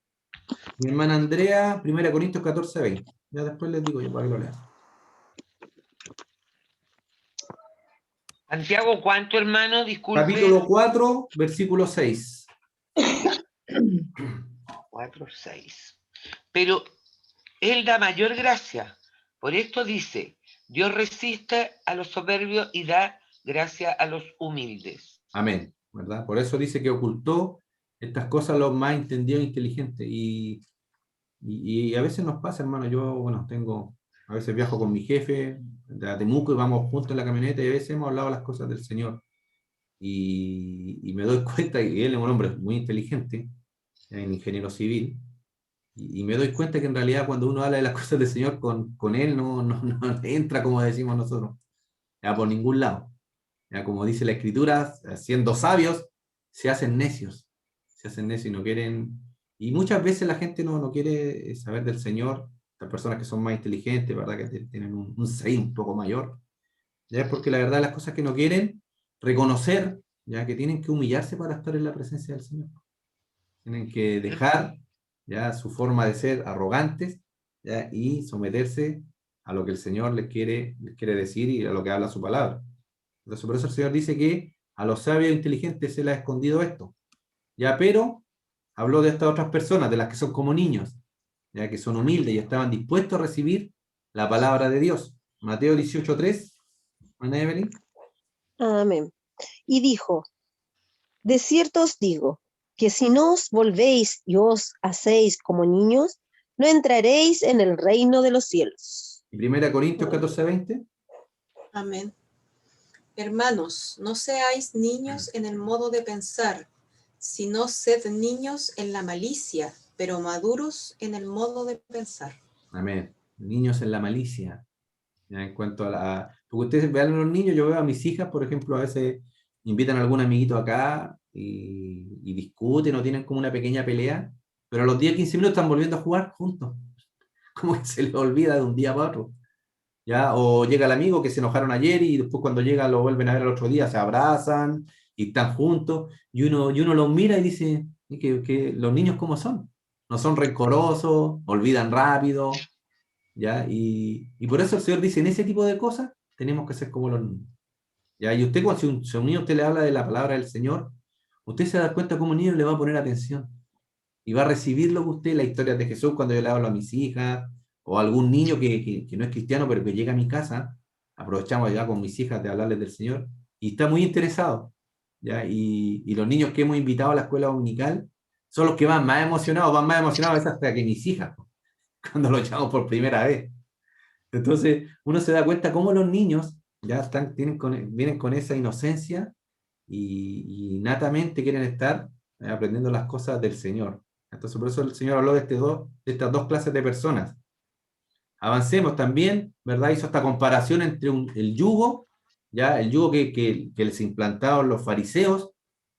Mi hermana Andrea, 1 Corintios 14:20. Ya después les digo yo para que lo lean. Santiago, ¿cuánto, hermano? Disculpe. Capítulo 4, versículo 6. 4, 6. Pero Él da mayor gracia. Por esto dice, Dios resiste a los soberbios y da gracia a los humildes. Amén, ¿verdad? Por eso dice que ocultó estas cosas a los más entendidos e inteligentes. Y a veces nos pasa, hermano, yo, bueno, a veces viajo con mi jefe de Temuco y vamos juntos en la camioneta y a veces hemos hablado las cosas del Señor. Y me doy cuenta, y él es un hombre muy inteligente, es ingeniero civil, y me doy cuenta que en realidad cuando uno habla de las cosas del Señor con él no entra como decimos nosotros, ya por ningún lado. Ya como dice la Escritura, siendo sabios, se hacen necios y no quieren, y muchas veces la gente no quiere saber del Señor, las personas que son más inteligentes, ¿verdad? Que tienen un sei un poco mayor, ya es porque la verdad las cosas que no quieren reconocer, ya que tienen que humillarse para estar en la presencia del Señor. Tienen que dejar ya su forma de ser arrogantes, ya, y someterse a lo que el Señor les quiere decir y a lo que habla su palabra. Entonces, por eso el Señor dice que a los sabios e inteligentes se les ha escondido esto. Ya, pero habló de estas otras personas, de las que son como niños, ya que son humildes y estaban dispuestos a recibir la palabra de Dios. Mateo 18:3. Ana Evelyn. Amén. Y dijo, de cierto os digo, que si no os volvéis y os hacéis como niños, no entraréis en el reino de los cielos. Y 1 Corintios 14:20. Amén. Hermanos, no seáis niños en el modo de pensar, sino sed niños en la malicia, pero maduros en el modo de pensar. Amén. Niños en la malicia. Ya, en cuanto porque ustedes vean a los niños, yo veo a mis hijas, por ejemplo, a veces invitan a algún amiguito acá y discuten o tienen como una pequeña pelea, pero a los 10, 15 minutos están volviendo a jugar juntos. Como que se les olvida de un día para otro. ¿Ya? O llega el amigo que se enojaron ayer y después cuando llega lo vuelven a ver al otro día, se abrazan y están juntos, y uno los mira y dice que los niños cómo son. No son rencorosos, olvidan rápido, ¿ya? Y por eso el Señor dice, en ese tipo de cosas tenemos que ser como los niños. ¿Ya? Y usted cuando si a un niño usted le habla de la palabra del Señor, usted se da cuenta cómo un niño le va a poner atención y va a recibir lo que usted, la historia de Jesús, cuando yo le hablo a mis hijas, o a algún niño que no es cristiano, pero que llega a mi casa, aprovechamos ya con mis hijas de hablarles del Señor, y está muy interesado, ¿ya? Y los niños que hemos invitado a la escuela dominical son los que van más emocionados a veces hasta que mis hijas, cuando los llamo por primera vez. Entonces, uno se da cuenta cómo los niños ya vienen con esa inocencia y natamente quieren estar aprendiendo las cosas del Señor. Entonces, por eso el Señor habló de estas dos clases de personas. Avancemos también, ¿verdad? Hizo esta comparación entre el yugo, ya el yugo que les implantaron los fariseos,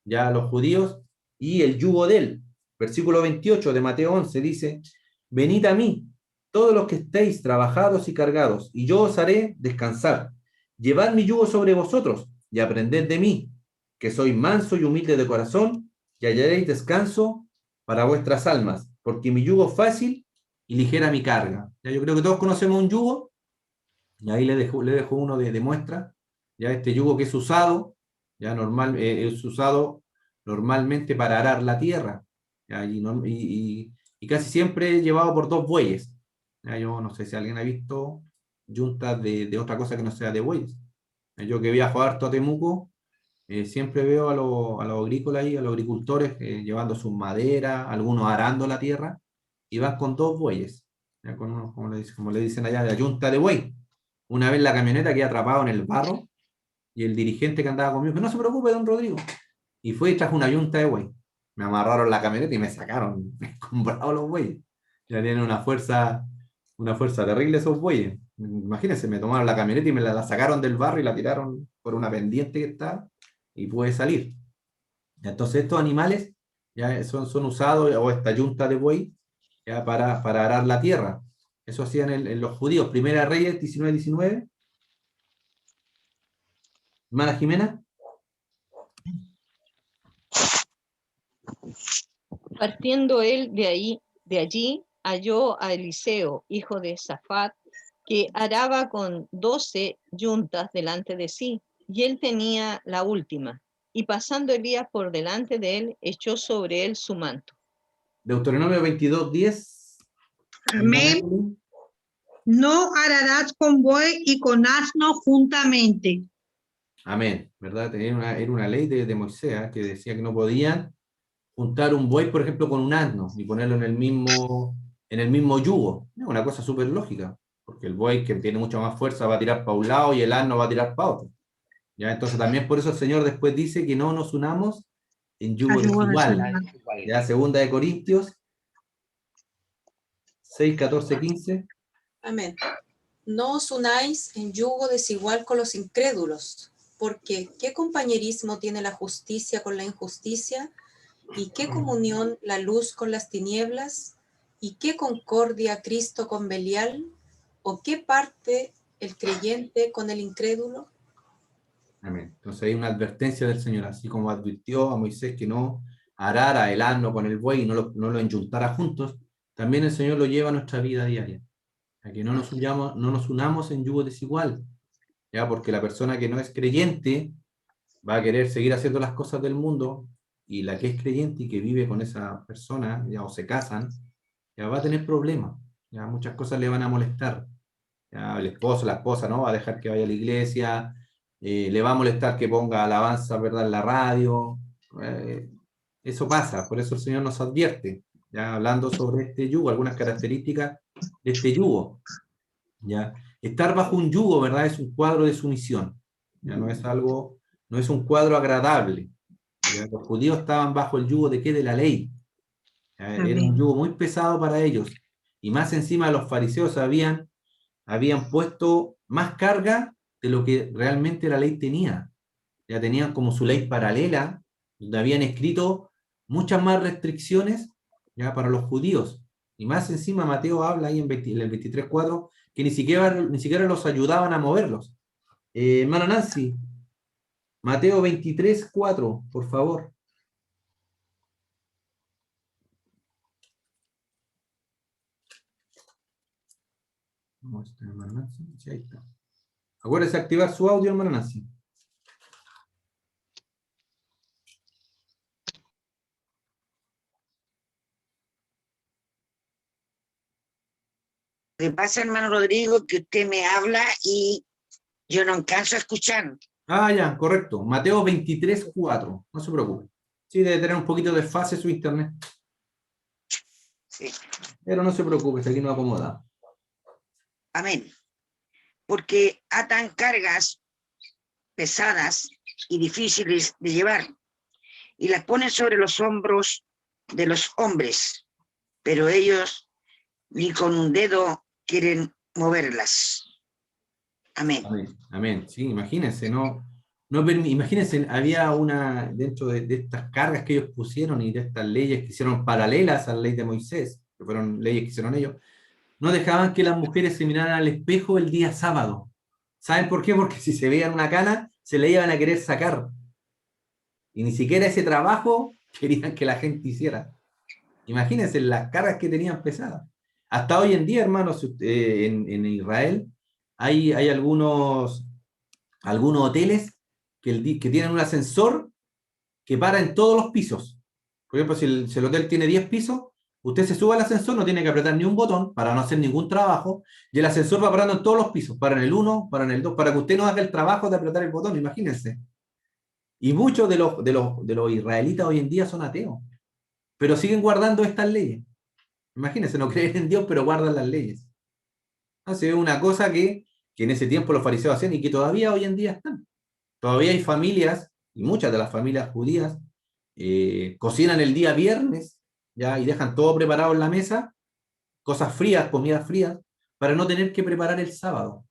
ya los judíos, y el yugo de él. Versículo 28 de Mateo 11 dice, venid a mí, todos los que estéis trabajados y cargados, y yo os haré descansar. Llevad mi yugo sobre vosotros, y aprended de mí, que soy manso y humilde de corazón, y hallaréis descanso para vuestras almas, porque mi yugo es fácil y ligera mi carga. Ya, yo creo que todos conocemos un yugo, y ahí le dejo uno de muestra, ya este yugo que es usado, es usado normalmente para arar la tierra, ya, y casi siempre llevado por dos bueyes. Ya, yo no sé si alguien ha visto yuntas de otra cosa que no sea de bueyes. Yo que viajo harto a Temuco, siempre veo a los agrícolas y a los agricultores llevando sus maderas, algunos arando la tierra, y van con dos bueyes, ya, como le dicen allá, la yunta de buey. Una vez la camioneta quedó atrapado en el barro, y el dirigente que andaba conmigo, no se preocupe, don Rodrigo, y fue y trajo una yunta de buey. Me amarraron la camioneta y me sacaron, con bravos los bueyes. Ya tienen una fuerza terrible esos bueyes. Imagínense, me tomaron la camioneta y me la sacaron del barro y la tiraron por una pendiente que está, y pude salir. Entonces estos animales ya son usados, o esta yunta de buey, ya para arar la tierra. Eso hacían en los judíos. Primera Reyes 19:19. Hermana Jimena. Partiendo él de allí, halló a Eliseo, hijo de Safat, que araba con 12 yuntas delante de sí, y él tenía la última. Y pasando Elías por delante de él, echó sobre él su manto. Deuteronomio 22:10. Amén. No ararás con buey y con asno juntamente. Amén, ¿verdad? Era una ley de Moisés, que decía que no podían juntar un buey, por ejemplo, con un asno y ponerlo en el mismo yugo. Es una cosa súper lógica, porque el buey, que tiene mucha más fuerza, va a tirar para un lado y el asno va a tirar para otro. ¿Ya? Entonces también por eso el Señor después dice que no nos unamos en yugo desigual. Ya, 2 Corintios 6, 14, 15. Amén. No os unáis en yugo desigual con los incrédulos, porque ¿qué compañerismo tiene la justicia con la injusticia? ¿Y qué comunión la luz con las tinieblas? ¿Y qué concordia Cristo con Belial? ¿O qué parte el creyente con el incrédulo? Amén. Entonces hay una advertencia del Señor, así como advirtió a Moisés que no arara el asno con el buey y no lo enyuntara juntos, también el Señor lo lleva a nuestra vida diaria, a que no nos unamos en yugo desigual, ¿ya? Porque la persona que no es creyente va a querer seguir haciendo las cosas del mundo, y la que es creyente y que vive con esa persona, ya, o se casan, ya va a tener problemas, ya muchas cosas le van a molestar. Ya, el esposo, la esposa, ¿no? Va a dejar que vaya a la iglesia, le va a molestar que ponga alabanza, ¿verdad?, en la radio. Eso pasa, por eso el Señor nos advierte, ya hablando sobre este yugo, algunas características de este yugo. ¿Ya? Estar bajo un yugo, ¿verdad?, es un cuadro de sumisión, ya no es un cuadro agradable. ¿Ya? Los judíos estaban bajo el yugo de ¿qué? De la ley. Era un yugo muy pesado para ellos, y más encima los fariseos habían puesto más carga de lo que realmente la ley tenía. Ya tenían como su ley paralela, donde habían escrito muchas más restricciones, ya, para los judíos. Y más encima Mateo habla ahí en el 23:4 que ni siquiera los ayudaban a moverlos. Hermana Nancy, Mateo 23:4, por favor. ¿Cómo está, hermana Nancy? Sí, ahí está. Acuérdese de activar su audio, hermana Nancy. Lo que pasa, hermano Rodrigo, que usted me habla y yo no alcanzo a escuchar. Ah, ya, correcto. Mateo 23:4. No se preocupe. Sí, debe tener un poquito de fase su internet. Sí. Pero no se preocupe, aquí nos acomoda. Amén. Porque atan cargas pesadas y difíciles de llevar y las ponen sobre los hombros de los hombres, pero ellos ni con un dedo quieren moverlas. Amén. Amén. Amén. Sí, imagínense, imagínense, había dentro de estas cargas que ellos pusieron y de estas leyes que hicieron paralelas a la ley de Moisés, que fueron leyes que hicieron ellos, no dejaban que las mujeres se miraran al espejo el día sábado. ¿Saben por qué? Porque si se veían una cana, se le iban a querer sacar. Y ni siquiera ese trabajo querían que la gente hiciera. Imagínense las cargas que tenían pesadas. Hasta hoy en día, hermanos, en Israel hay algunos hoteles que tienen un ascensor que para en todos los pisos. Por ejemplo, si el hotel tiene 10 pisos, usted se sube al ascensor, no tiene que apretar ni un botón para no hacer ningún trabajo, y el ascensor va parando en todos los pisos, para en el 1, para en el 2, para que usted no haga el trabajo de apretar el botón, imagínense. Y muchos de los israelitas hoy en día son ateos, pero siguen guardando estas leyes. Imagínense, no creen en Dios, pero guardan las leyes. Así es una cosa que en ese tiempo los fariseos hacían y que todavía hoy en día están. Todavía hay familias, y muchas de las familias judías, cocinan el día viernes, ¿ya? Y dejan todo preparado en la mesa, cosas frías, comidas frías, para no tener que preparar el sábado.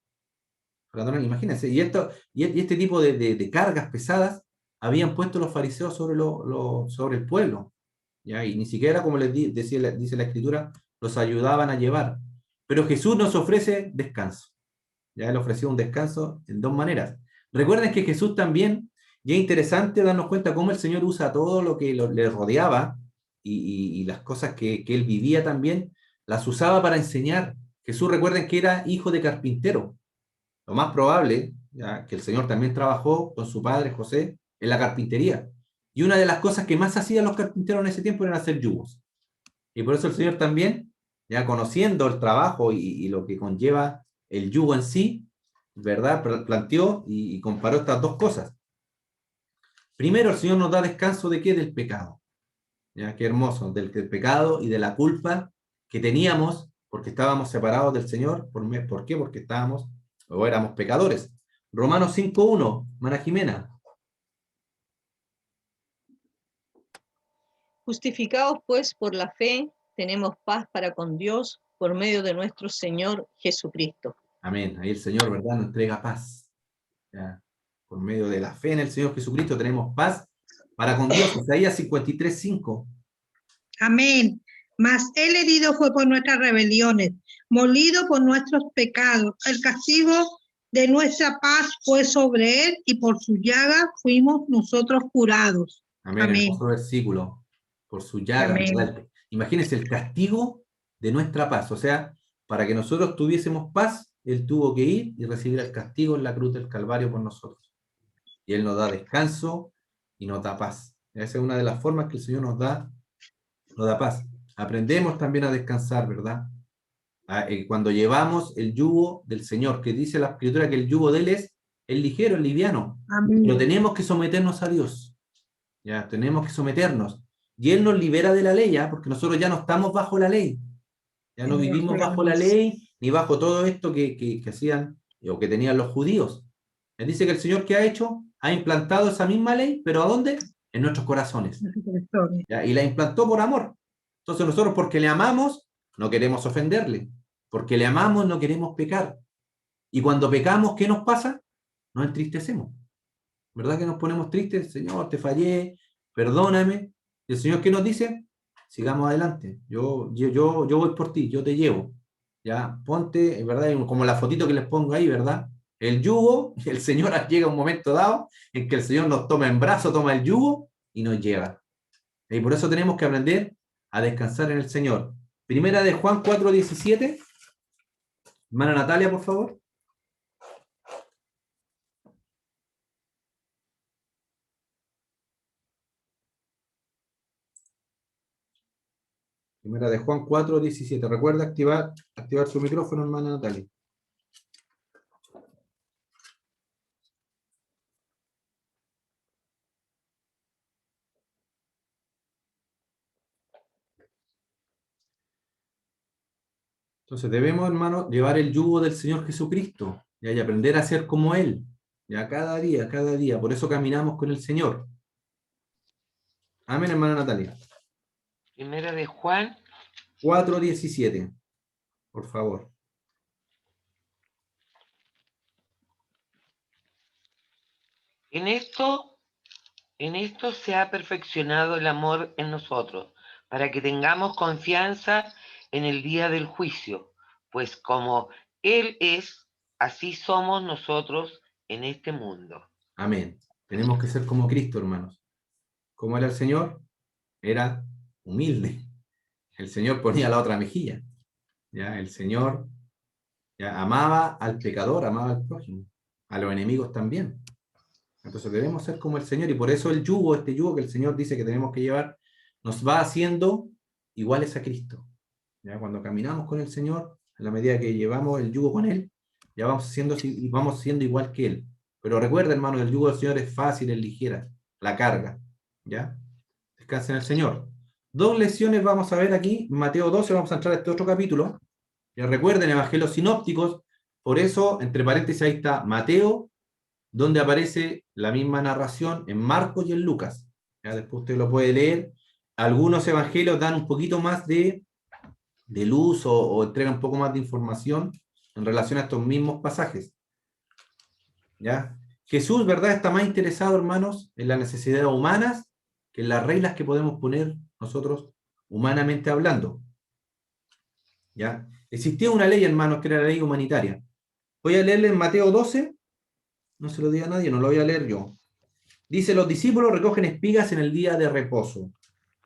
Imagínense, y este tipo de cargas pesadas habían puesto los fariseos sobre el pueblo, ¿ya? Y ni siquiera, como dice la Escritura, los ayudaban a llevar. Pero Jesús nos ofrece descanso. Ya Él ofreció un descanso en dos maneras. Recuerden que Jesús también, y es interesante darnos cuenta cómo el Señor usa todo lo que le rodeaba y las cosas que Él vivía también, las usaba para enseñar. Jesús, recuerden que era hijo de carpintero. Lo más probable, ya, que el Señor también trabajó con su padre José en la carpintería. Y una de las cosas que más hacían los carpinteros en ese tiempo era hacer yugos. Y por eso el Señor también, ya conociendo el trabajo y lo que conlleva el yugo en sí, ¿verdad? Planteó y comparó estas dos cosas. Primero, el Señor nos da descanso ¿de qué? Del pecado. ¿Ya? Qué hermoso, del pecado y de la culpa que teníamos porque estábamos separados del Señor. ¿Por qué? Porque estábamos o éramos pecadores. Romanos 5:1, Mana Jimena. Justificados pues por la fe, tenemos paz para con Dios por medio de nuestro Señor Jesucristo. Amén. Ahí el Señor, ¿verdad? Nos entrega paz. ¿Ya? Por medio de la fe en el Señor Jesucristo tenemos paz para con Dios. Isaías 53:5. Amén. Mas él herido fue por nuestras rebeliones, molido por nuestros pecados. El castigo de nuestra paz fue sobre él y por su llaga fuimos nosotros curados. Amén. Amén. Hermoso versículo. Por su llaga, Amén. ¿verdad? Imagínense el castigo de nuestra paz. O sea, para que nosotros tuviésemos paz, Él tuvo que ir y recibir el castigo en la cruz del Calvario por nosotros. Y Él nos da descanso y nos da paz. Esa es una de las formas que el Señor nos da paz. Aprendemos también a descansar, ¿verdad? Cuando llevamos el yugo del Señor, que dice la Escritura que el yugo de Él es ligero, es liviano. Amén. Pero tenemos que someternos a Dios. Ya, tenemos que someternos. Y Él nos libera de la ley, ¿ya? Porque nosotros ya no estamos bajo la ley. Ya no vivimos bajo la ley, ni bajo todo esto que hacían o que tenían los judíos. Él dice que el Señor, ¿qué ha hecho? Ha implantado esa misma ley, pero ¿a dónde? En nuestros corazones. ¿Ya? Y la implantó por amor. Entonces nosotros, porque le amamos, no queremos ofenderle. Porque le amamos, no queremos pecar. Y cuando pecamos, ¿qué nos pasa? Nos entristecemos. ¿Verdad que nos ponemos tristes? Señor, te fallé, perdóname. ¿Y el Señor qué nos dice? Sigamos adelante. Yo voy por ti, yo te llevo. Ya, ponte, ¿verdad? Como la fotito que les pongo ahí, ¿verdad? El yugo, el Señor llega un momento dado en que el Señor nos toma en brazo, toma el yugo y nos lleva. Y por eso tenemos que aprender a descansar en el Señor. Primera de Juan 4:17. Hermana Natalia, por favor. Primera de Juan 4:17. Recuerda activar su micrófono, hermana Natalia. Entonces debemos, hermanos, llevar el yugo del Señor Jesucristo, ¿ya? Y aprender a ser como Él, ya cada día. Por eso caminamos con el Señor. Amén, hermana Natalia. Primera de Juan 4:17, por favor. En esto se ha perfeccionado el amor en nosotros, para que tengamos confianza en el día del juicio, pues como Él es, así somos nosotros en este mundo. Amén. Tenemos que ser como Cristo, hermanos. ¿Cómo era el Señor? Era humilde. El Señor ponía la otra mejilla. ¿Ya? El Señor ya amaba al pecador, amaba al prójimo, a los enemigos también. Entonces debemos ser como el Señor, y por eso el yugo, este yugo que el Señor dice que tenemos que llevar, nos va haciendo iguales a Cristo. ¿Ya? Cuando caminamos con el Señor, a la medida que llevamos el yugo con Él, ya vamos siendo igual que Él. Pero recuerda, hermano, el yugo del Señor es fácil, es ligera, la carga. ¿Ya? Descansa en el Señor. 2 lecciones vamos a ver aquí, Mateo 12, vamos a entrar a este otro capítulo. Ya recuerden, Evangelios sinópticos, por eso, entre paréntesis, ahí está Mateo, donde aparece la misma narración en Marcos y en Lucas. ¿Ya? Después usted lo puede leer. Algunos evangelios dan un poquito más de luz o entregan un poco más de información en relación a estos mismos pasajes. ¿Ya? Jesús, ¿verdad?, está más interesado, hermanos, en las necesidades humanas que en las reglas que podemos poner nosotros humanamente hablando. ¿Ya? Existía una ley, hermanos, que era la ley humanitaria. Voy a leerle en Mateo 12, no se lo diga a nadie, no lo voy a leer yo. Dice: los discípulos recogen espigas en el día de reposo.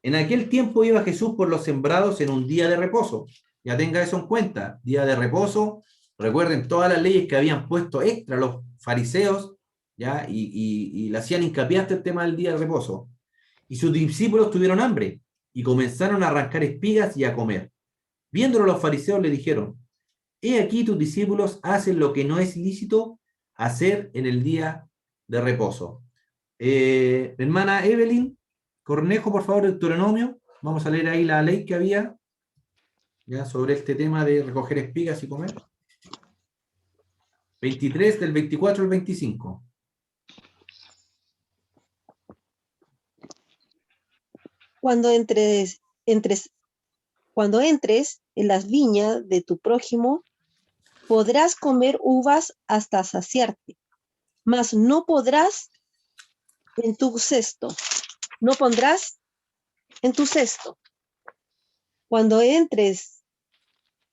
En aquel tiempo iba Jesús por los sembrados en un día de reposo. Ya tenga eso en cuenta, día de reposo. Recuerden todas las leyes que habían puesto extra los fariseos, ¿ya? Y le hacían hincapié hasta el tema del día de reposo. Y sus discípulos tuvieron hambre. y comenzaron a arrancar espigas y a comer. Viéndolo los fariseos le dijeron, he aquí tus discípulos hacen lo que no es lícito hacer en el día de reposo. Hermana Evelyn Cornejo, por favor, Deuteronomio. Vamos a leer ahí la ley que había ya sobre este tema de recoger espigas y comer. 23 del 24 al 25. Cuando entres en las viñas de tu prójimo, podrás comer uvas hasta saciarte, mas no podrás en tu cesto, no pondrás en tu cesto. Cuando entres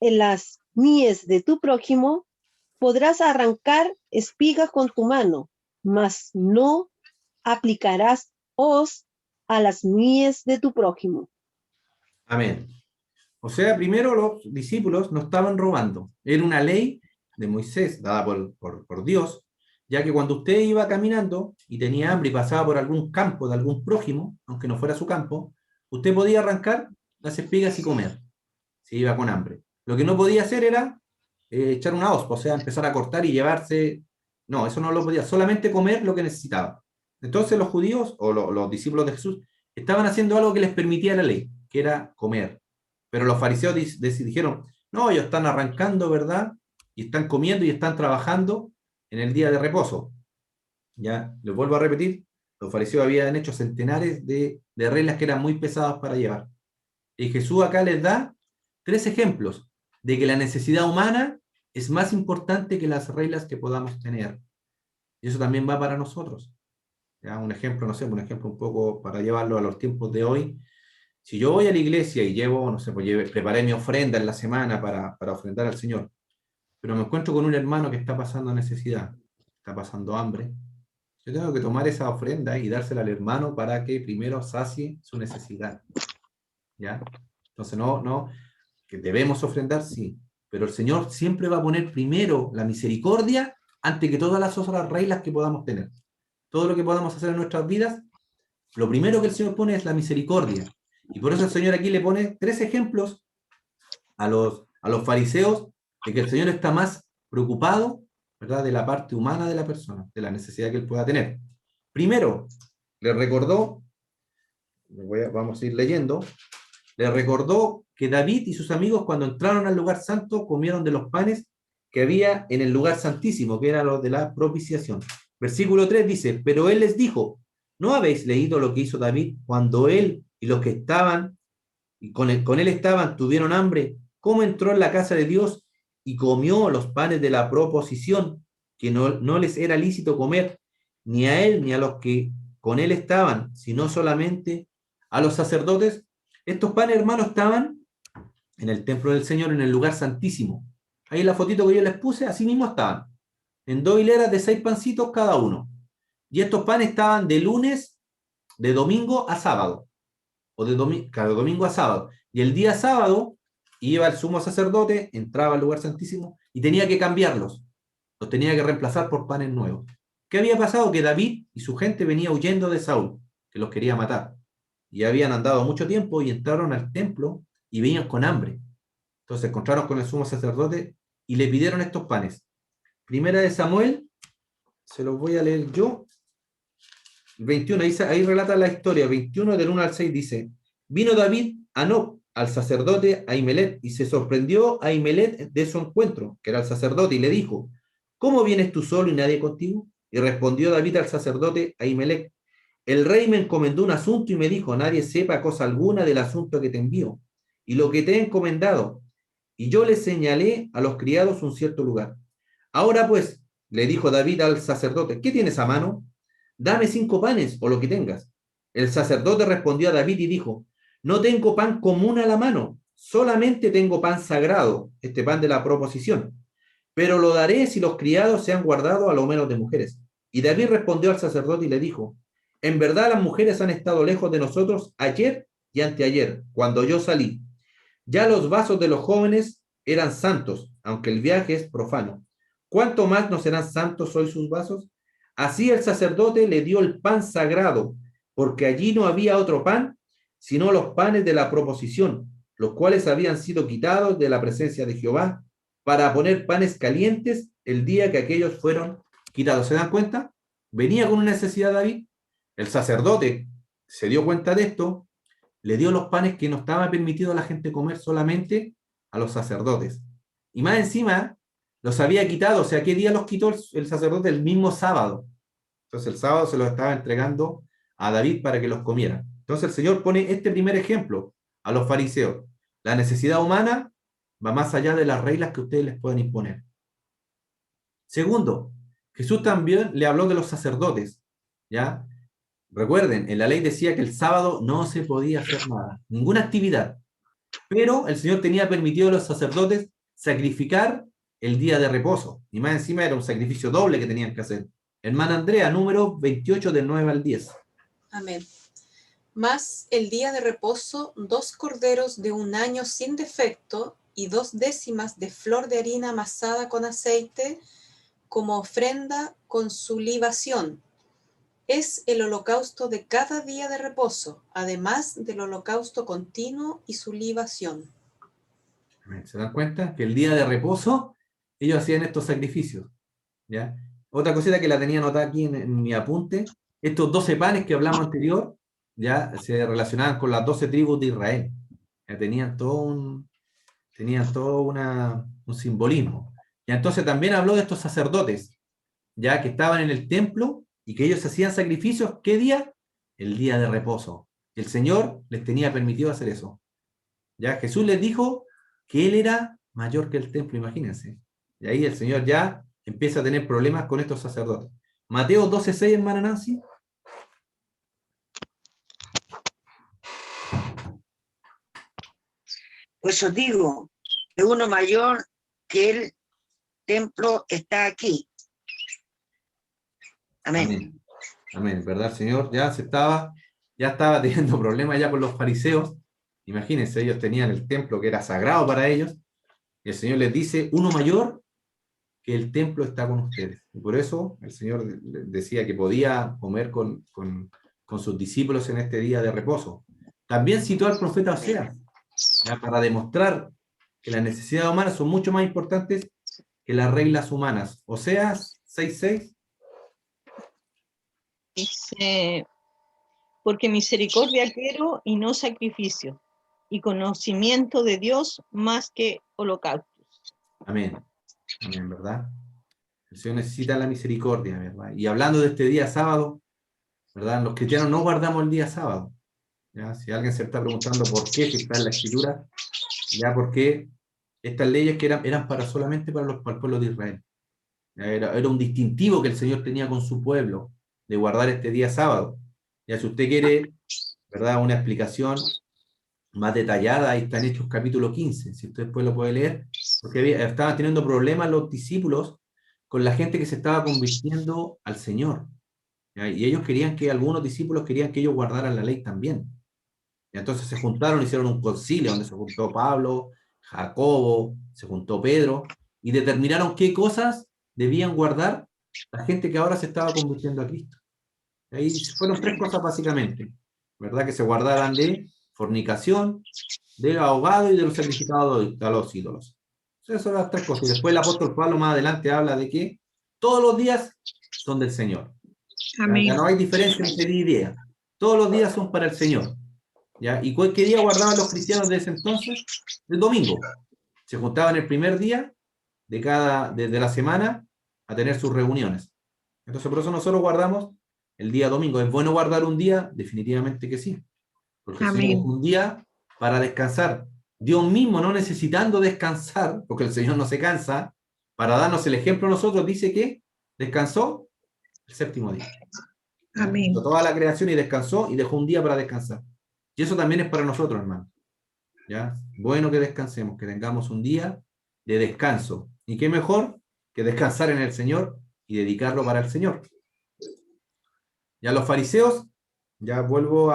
en las mies de tu prójimo, podrás arrancar espigas con tu mano, mas no aplicarás hoz a las mies de tu prójimo. Amén. O sea, primero los discípulos no estaban robando. Era una ley de Moisés dada por Dios, ya que cuando usted iba caminando y tenía hambre y pasaba por algún campo de algún prójimo, aunque no fuera su campo, usted podía arrancar las espigas y comer, si iba con hambre. Lo que no podía hacer era echar una hoz, o sea, empezar a cortar y llevarse. No, eso no lo podía, solamente comer lo que necesitaba. Entonces los judíos, o los discípulos de Jesús, estaban haciendo algo que les permitía la ley, que era comer. Pero los fariseos dijeron, no, ellos están arrancando, ¿verdad? Y están comiendo y están trabajando en el día de reposo. Ya, les vuelvo a repetir, los fariseos habían hecho centenares de reglas que eran muy pesadas para llevar. Y Jesús acá les da 3 ejemplos de que la necesidad humana es más importante que las reglas que podamos tener. Y eso también va para nosotros. ¿Ya? Un ejemplo, no sé, un ejemplo un poco para llevarlo a los tiempos de hoy. Si yo voy a la iglesia y llevo, no sé, pues preparé mi ofrenda en la semana para ofrendar al Señor, pero me encuentro con un hermano que está pasando necesidad, está pasando hambre, yo tengo que tomar esa ofrenda y dársela al hermano para que primero sacie su necesidad. ¿Ya? Entonces, que debemos ofrendar, sí, pero el Señor siempre va a poner primero la misericordia antes que todas las otras reglas que podamos tener. Todo lo que podamos hacer en nuestras vidas, lo primero que el Señor pone es la misericordia. Y por eso el Señor aquí le pone 3 ejemplos a los fariseos de que el Señor está más preocupado, ¿verdad?, de la parte humana de la persona, de la necesidad que él pueda tener. Primero, le recordó, vamos a ir leyendo, le recordó que David y sus amigos cuando entraron al lugar santo comieron de los panes que había en el lugar santísimo, que era lo de la propiciación. Versículo 3 dice, pero él les dijo, ¿no habéis leído lo que hizo David cuando él y los que estaban y con él estaban tuvieron hambre? ¿Cómo entró en la casa de Dios y comió los panes de la proposición, que no les era lícito comer, ni a él ni a los que con él estaban, sino solamente a los sacerdotes? Estos panes, hermanos, estaban en el templo del Señor, en el lugar santísimo. Ahí la fotito que yo les puse, así mismo estaban, en 2 hileras de 6 pancitos cada uno. Y estos panes estaban de domingo a sábado, o de domingo a sábado. Y el día sábado iba el sumo sacerdote, entraba al lugar santísimo y tenía que cambiarlos. Los tenía que reemplazar por panes nuevos. ¿Qué había pasado? Que David y su gente venía huyendo de Saúl, que los quería matar. Y habían andado mucho tiempo y entraron al templo y venían con hambre. Entonces se encontraron con el sumo sacerdote y le pidieron estos panes. Primera de Samuel, se los voy a leer yo. 21, ahí relata la historia. 21 del 1 al 6 dice, vino David a Nob, al sacerdote Ahimelech, y se sorprendió a Ahimelech de su encuentro, que era el sacerdote, y le dijo, ¿cómo vienes tú solo y nadie contigo? Y respondió David al sacerdote Ahimelech, el rey me encomendó un asunto y me dijo, nadie sepa cosa alguna del asunto que te envío, y lo que te he encomendado. Y yo le señalé a los criados un cierto lugar. Ahora pues, le dijo David al sacerdote, ¿qué tienes a mano? Dame 5 panes o lo que tengas. El sacerdote respondió a David y dijo, no tengo pan común a la mano, solamente tengo pan sagrado, este pan de la proposición, pero lo daré si los criados se han guardado a lo menos de mujeres. Y David respondió al sacerdote y le dijo, en verdad las mujeres han estado lejos de nosotros ayer y anteayer, cuando yo salí. Ya los vasos de los jóvenes eran santos, aunque el viaje es profano. ¿Cuánto más no serán santos hoy sus vasos? Así el sacerdote le dio el pan sagrado, porque allí no había otro pan, sino los panes de la proposición, los cuales habían sido quitados de la presencia de Jehová para poner panes calientes el día que aquellos fueron quitados. ¿Se dan cuenta? Venía con una necesidad David, el sacerdote se dio cuenta de esto, le dio los panes que no estaba permitido a la gente comer, solamente a los sacerdotes. Y más encima, los había quitado. O sea, ¿qué día los quitó el sacerdote? El mismo sábado. Entonces el sábado se los estaba entregando a David para que los comiera. Entonces el Señor pone este primer ejemplo a los fariseos. La necesidad humana va más allá de las reglas que ustedes les pueden imponer. Segundo, Jesús también le habló de los sacerdotes, ¿ya? Recuerden, en la ley decía que el sábado no se podía hacer nada, ninguna actividad. Pero el Señor tenía permitido a los sacerdotes sacrificar el día de reposo. Y más encima era un sacrificio doble que tenían que hacer. Hermana Andrea, número 28 del 9 al 10. Amén. Mas el día de reposo, 2 corderos de 1 año sin defecto y 2 décimas de flor de harina amasada con aceite, como ofrenda con su libación. Es el holocausto de cada día de reposo, además del holocausto continuo y su libación. ¿Se dan cuenta? Que el día de reposo ellos hacían estos sacrificios, ¿ya? Otra cosita que la tenía anotada aquí en mi apunte, estos 12 panes que hablamos anterior, ya se relacionaban con las 12 tribus de Israel. Ya tenían todo un simbolismo. Y entonces también habló de estos sacerdotes, ya que estaban en el templo y que ellos hacían sacrificios. ¿Qué día? El día de reposo. El Señor les tenía permitido hacer eso. Ya Jesús les dijo que Él era mayor que el templo, imagínense. Y ahí el Señor ya empieza a tener problemas con estos sacerdotes. Mateo 12:6, hermana Nancy. Pues os digo que uno mayor que el templo está aquí. Amén. Amén. Amén, ¿verdad, Señor? Ya estaba teniendo problemas ya con los fariseos. Imagínense, ellos tenían el templo que era sagrado para ellos. Y el Señor les dice, uno mayor que el templo está con ustedes. Y por eso el Señor decía que podía comer con sus discípulos en este día de reposo. También citó al profeta Oseas, ¿ya? Para demostrar que las necesidades humanas son mucho más importantes que las reglas humanas. Oseas 6:6. Dice, porque misericordia quiero y no sacrificio, y conocimiento de Dios más que holocaustos. Amén. Amén, ¿verdad? El Señor necesita la misericordia, ¿verdad? Y hablando de este día sábado, ¿verdad? Los cristianos no guardamos el día sábado. ¿Ya? Si alguien se está preguntando por qué, si está en la Escritura, ya porque estas leyes que eran solamente para el pueblo de Israel. Era un distintivo que el Señor tenía con su pueblo, de guardar este día sábado. Ya si usted quiere, ¿verdad?, una explicación más detallada, ahí está en Hechos capítulo 15, si usted después lo puede leer, porque estaban teniendo problemas los discípulos con la gente que se estaba convirtiendo al Señor. ¿Ya? Y ellos querían que, algunos discípulos querían que ellos guardaran la ley también. Y entonces se juntaron, hicieron un concilio donde se juntó Pablo, Jacobo, se juntó Pedro, y determinaron qué cosas debían guardar la gente que ahora se estaba convirtiendo a Cristo. Y ahí fueron 3 cosas básicamente, ¿verdad? Que se guardaran de fornicación, del ahogado y de los sacrificados a los ídolos. Esas son las 3 cosas. Y después el apóstol Pablo más adelante habla de que todos los días son del Señor. Amén. Ya no hay diferencia entre día y día. Todos los días son para el Señor. ¿Ya? ¿Y qué día guardaban los cristianos de ese entonces? El domingo. Se juntaban el primer día de la semana a tener sus reuniones. Entonces por eso nosotros guardamos el día domingo. ¿Es bueno guardar un día? Definitivamente que sí. Porque el Señor es un día para descansar. Dios mismo, no necesitando descansar, porque el Señor no se cansa, para darnos el ejemplo a nosotros, dice que descansó el 7º día. Amén. Hizo toda la creación y descansó y dejó un día para descansar. Y eso también es para nosotros, hermano. ¿Ya? Bueno que descansemos, que tengamos un día de descanso. ¿Y qué mejor que descansar en el Señor y dedicarlo para el Señor? Ya los fariseos, ya vuelvo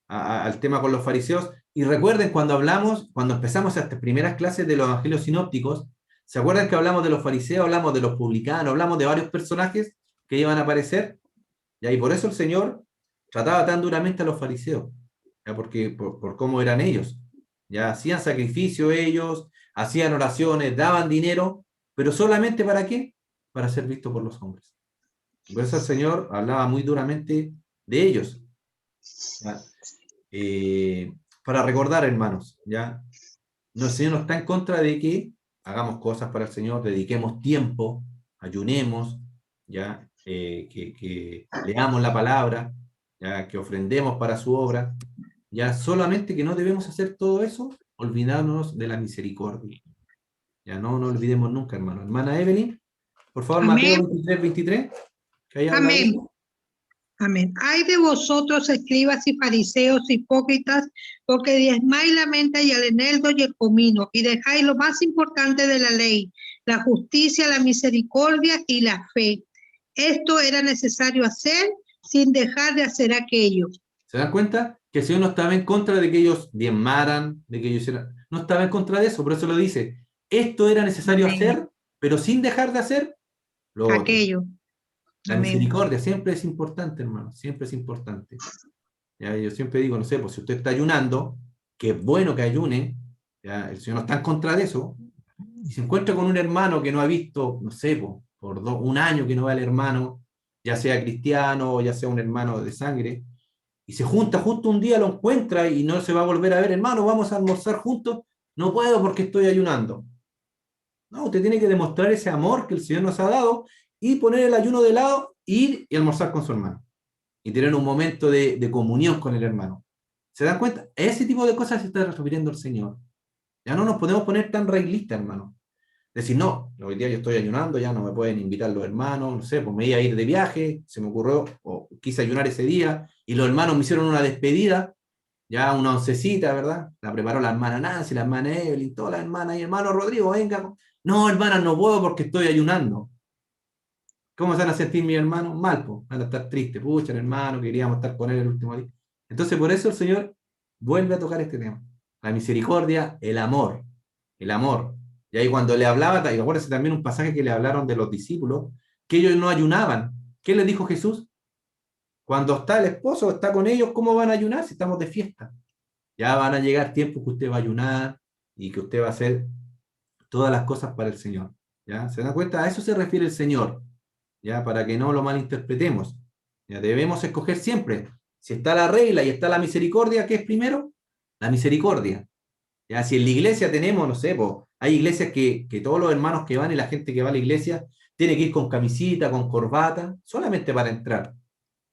al tema con los fariseos, y recuerden cuando empezamos estas primeras clases de los evangelios sinópticos, ¿se acuerdan que hablamos de los fariseos, hablamos de los publicanos, hablamos de varios personajes que iban a aparecer? Y por eso el Señor trataba tan duramente a los fariseos, ¿ya? Porque por cómo eran ellos. Ya hacían sacrificio ellos, hacían oraciones, daban dinero, pero solamente ¿para qué? Para ser visto por los hombres. Por eso el Señor hablaba muy duramente de ellos. ¿Ya? Para recordar, hermanos, ¿ya? No, el Señor no está en contra de que hagamos cosas para el Señor, dediquemos tiempo, ayunemos, ¿ya? Que leamos la palabra, ¿ya? Que ofrendemos para su obra, ya solamente que no debemos hacer todo eso olvidándonos de la misericordia. Ya no nos olvidemos nunca, hermano. Hermana Evelyn, por favor, Mateo Amén. 23, que ahí habla de Amén. eso. Amén. Ay de vosotros, escribas y fariseos hipócritas, porque diezmáis la menta y el eneldo y el comino, y dejáis lo más importante de la ley, la justicia, la misericordia y la fe. Esto era necesario hacer sin dejar de hacer aquello. ¿Se dan cuenta? Que el Señor no estaba en contra de que ellos diezmaran, de que ellos hicieran... No estaba en contra de eso, por eso lo dice. Esto era necesario Amén. hacer, pero sin dejar de hacer lo otro. Aquello. La Amén. misericordia siempre es importante, hermano, siempre es importante. ¿Ya? Yo siempre digo, no sé, pues si usted está ayunando, que es bueno que ayune, ¿ya? El Señor no está en contra de eso, y se encuentra con un hermano que no ha visto, no sé, pues, por un año que no ve al hermano, ya sea cristiano o ya sea un hermano de sangre, y se junta justo un día, lo encuentra y no se va a volver a ver, hermano, vamos a almorzar juntos, no puedo porque estoy ayunando. No, usted tiene que demostrar ese amor que el Señor nos ha dado y poner el ayuno de lado, ir y almorzar con su hermano. Y tener un momento de comunión con el hermano. ¿Se dan cuenta? A ese tipo de cosas se está refiriendo el Señor. Ya no nos podemos poner tan reglistas, hermano. Decir, no, hoy día yo estoy ayunando, ya no me pueden invitar los hermanos, no sé, pues me iba a ir de viaje, se me ocurrió, o quise ayunar ese día, y los hermanos me hicieron una despedida, ya una oncecita, ¿verdad? La preparó la hermana Nancy, la hermana Evelyn, todas las hermanas, y hermano Rodrigo, venga. No, hermana, no puedo porque estoy ayunando. ¿Cómo se van a sentir mis hermanos? Mal, pues, van a estar tristes. Pucha, el hermano, queríamos estar con él el último día. Entonces, por eso el Señor vuelve a tocar este tema. La misericordia, el amor. El amor. Y ahí cuando le hablaba, y acuérdense también un pasaje que le hablaron de los discípulos, que ellos no ayunaban. ¿Qué les dijo Jesús? Cuando está el esposo, está con ellos, ¿cómo van a ayunar si estamos de fiesta? Ya van a llegar tiempos que usted va a ayunar y que usted va a hacer todas las cosas para el Señor. ¿Ya? ¿Se dan cuenta? A eso se refiere el Señor. ¿Ya? Para que no lo malinterpretemos. ¿Ya? Debemos escoger siempre. Si está la regla y está la misericordia, ¿qué es primero? La misericordia. ¿Ya? Si en la iglesia tenemos, no sé, po, hay iglesias que todos los hermanos que van y la gente que va a la iglesia tiene que ir con camisita, con corbata, solamente para entrar.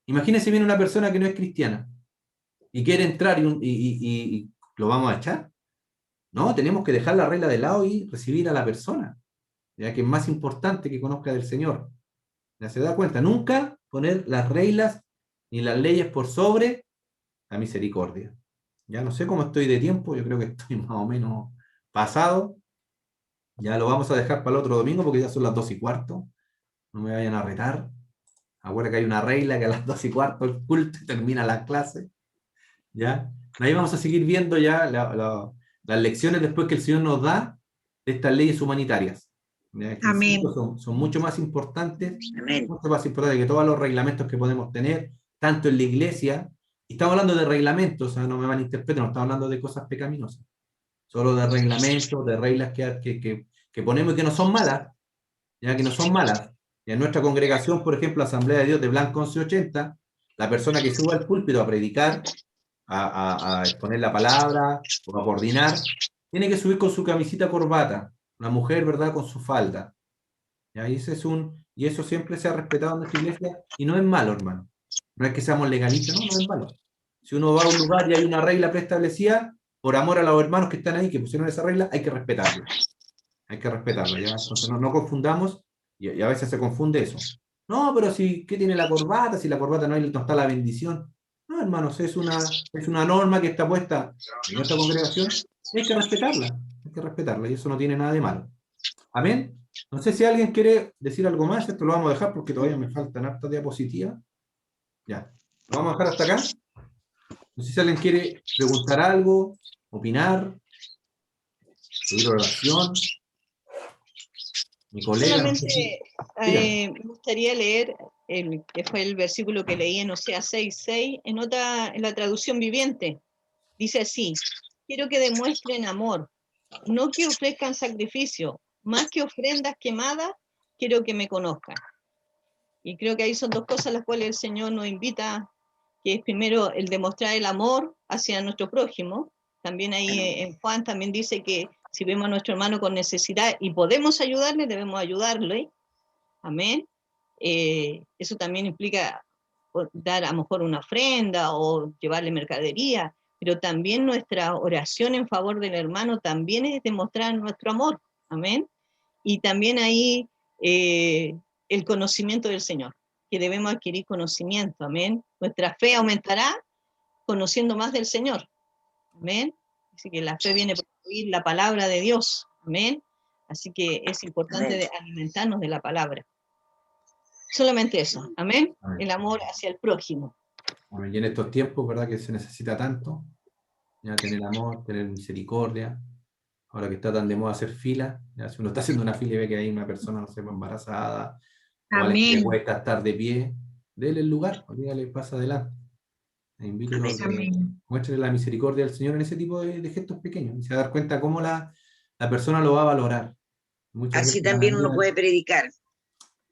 Imagínense viene una persona que no es cristiana y quiere entrar y lo vamos a echar. No, tenemos que dejar la regla de lado y recibir a la persona, ya que es más importante que conozca del Señor. ¿Ya se da cuenta? Nunca poner las reglas ni las leyes por sobre la misericordia. Ya no sé cómo estoy de tiempo, yo creo que estoy más o menos pasado. Ya lo vamos a dejar para el otro domingo porque ya son las 2:15. No me vayan a retar. Acuérdense que hay una regla que a las 2:15 el culto y termina la clase. ¿Ya? Ahí vamos a seguir viendo ya las lecciones después que el Señor nos da de estas leyes humanitarias. ¿Ya? Que Amén. son mucho más importantes, Amén. mucho más importantes que todos los reglamentos que podemos tener, tanto en la iglesia. Y estamos hablando de reglamentos, o sea, no me malinterpreten, no estamos hablando de cosas pecaminosas. Solo de reglamentos, de reglas que ponemos y que no son malas, ya que no son malas. Y en nuestra congregación, por ejemplo, Asamblea de Dios de Blanco 1180, la persona que suba al púlpito a predicar, a exponer la palabra o a coordinar, tiene que subir con su camisita corbata, una mujer, ¿verdad?, con su falda. ¿Ya? Y eso siempre se ha respetado en nuestra iglesia y no es malo, hermano. No es que seamos legalistas, no es malo. Si uno va a un lugar y hay una regla preestablecida, por amor a los hermanos que están ahí, que pusieron esa regla, hay que respetarla. Hay que respetarla, ¿ya? Entonces no confundamos, y a veces se confunde eso. No, pero si, ¿qué tiene la corbata? Si la corbata no está la bendición. No, hermanos, es una norma que está puesta en nuestra congregación, y hay que respetarla, y eso no tiene nada de malo. Amén. No sé si alguien quiere decir algo más, esto lo vamos a dejar porque todavía me faltan hartas diapositivas. Ya, lo vamos a dejar hasta acá. No sé si alguien quiere preguntar algo, opinar, pedir oración. Mi colega. Solamente me gustaría leer que fue el versículo que leí en Oseas 6:6, en la traducción viviente. Dice así: quiero que demuestren amor, no que ofrezcan sacrificio, más que ofrendas quemadas, quiero que me conozcan. Y creo que ahí son dos cosas las cuales el Señor nos invita, que es primero el demostrar el amor hacia nuestro prójimo. También ahí en Juan también dice que si vemos a nuestro hermano con necesidad y podemos ayudarle, debemos ayudarle. Amén. Eso también implica dar a lo mejor una ofrenda o llevarle mercadería, pero también nuestra oración en favor del hermano también es demostrar nuestro amor. Amén. Y también ahí el conocimiento del Señor, que debemos adquirir conocimiento. Amén. Nuestra fe aumentará conociendo más del Señor. Amén. Así que la fe viene por oír la palabra de Dios. Amén. Así que es importante alimentarnos de la palabra. Solamente eso. Amén. Amén. El amor hacia el prójimo. Amén. Y en estos tiempos, ¿verdad? Que se necesita tanto, ya tener amor, tener misericordia. Ahora que está tan de moda hacer fila, ya si uno está haciendo una fila y ve que hay una persona, no sé, embarazada, o alguien que le Amén. cuesta estar de pie, déle el lugar, dígale, pasa adelante. Invítelo, Amén. muéstrele la misericordia del Señor en ese tipo de gestos pequeños. Y se va a dar cuenta cómo la persona lo va a valorar. Muchas Así veces también la uno puede predicar,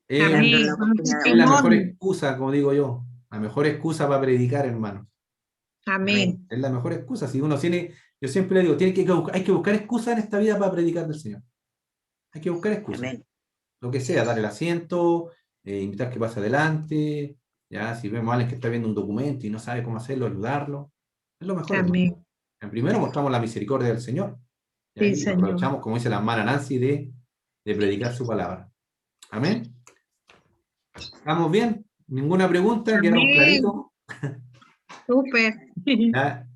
dando Amén. la Con un oportunidad a es la otro. mejor testimonio. excusa, como digo yo, la mejor excusa para predicar, hermano. Amén. Es la mejor excusa. Si uno tiene, yo siempre le digo, hay que buscar excusas en esta vida para predicar del Señor. Hay que buscar excusas. Amén. Lo que sea, dar el asiento, invitar que pase adelante, ya, si vemos a alguien que está viendo un documento y no sabe cómo hacerlo, ayudarlo. Es lo mejor, hermano. Amén. En primero mostramos la misericordia del Señor. Y Sí, ahí Señor. aprovechamos, como dice la hermana Nancy, de predicar su palabra. Amén. ¿Estamos bien? ¿Ninguna pregunta? ¿Quedaron Amén. claritos? Súper. ¿Ya?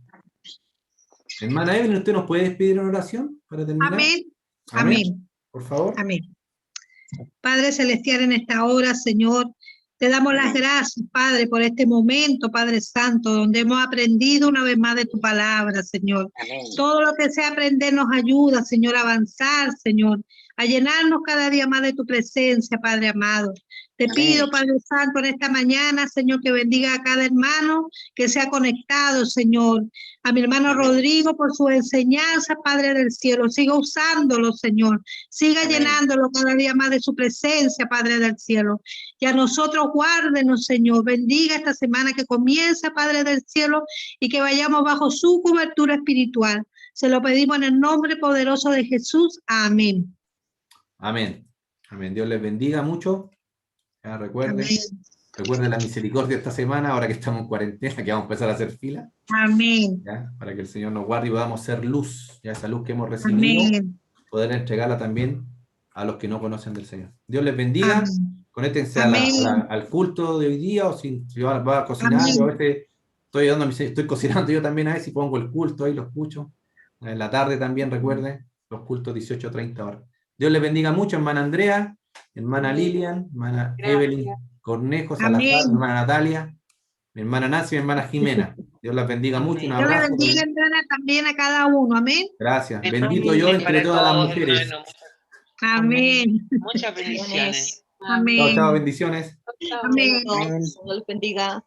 Hermana Evelyn, ¿usted nos puede despedir en oración para terminar? Amén. Amén. Amén. Por favor. Amén. Padre Celestial, en esta hora, Señor, te damos las gracias, Padre, por este momento, Padre Santo, donde hemos aprendido una vez más de tu palabra, Señor. Amén. Todo lo que sea aprender nos ayuda, Señor, a avanzar, Señor, a llenarnos cada día más de tu presencia, Padre amado. Te Amén. pido, Padre Santo, en esta mañana, Señor, que bendiga a cada hermano que sea conectado, Señor. A mi hermano Amén. Rodrigo por su enseñanza, Padre del cielo. Siga usándolo, Señor. Siga Amén. llenándolo cada día más de su presencia, Padre del cielo. Y a nosotros guárdenos, Señor. Bendiga esta semana que comienza, Padre del cielo, y que vayamos bajo su cobertura espiritual. Se lo pedimos en el nombre poderoso de Jesús. Amén. Amén. Amén. Dios les bendiga mucho. Ya, recuerde Amén. la misericordia esta semana, ahora que estamos en cuarentena, que vamos a empezar a hacer fila, Amén. ¿ya? Para que el Señor nos guarde y podamos ser luz, ya esa luz que hemos recibido, Amén. poder entregarla también a los que no conocen del Señor. Dios les bendiga. Amén. Conéctense Amén. al culto de hoy día, o si va a cocinar, Amén. yo a veces estoy cocinando yo también a veces y pongo el culto ahí, lo escucho. En la tarde también, recuerden, los cultos 18:30 horas. Dios les bendiga mucho, hermana Andrea, hermana Lilian, hermana Evelyn Cornejo, Salazar, Amén. hermana Natalia, mi hermana Nancy, mi hermana Jimena. Dios las bendiga mucho, un Amén. Dios le abrazo. bendiga, hermana, también a cada uno. Amén. Gracias. Amén. Bendito yo entre Para todas las todos, mujeres. hermano. Amén. Muchas bendiciones. Bendiciones. Chao, chao, Amén. bendiciones. Amén. Saludos. Dios los bendiga.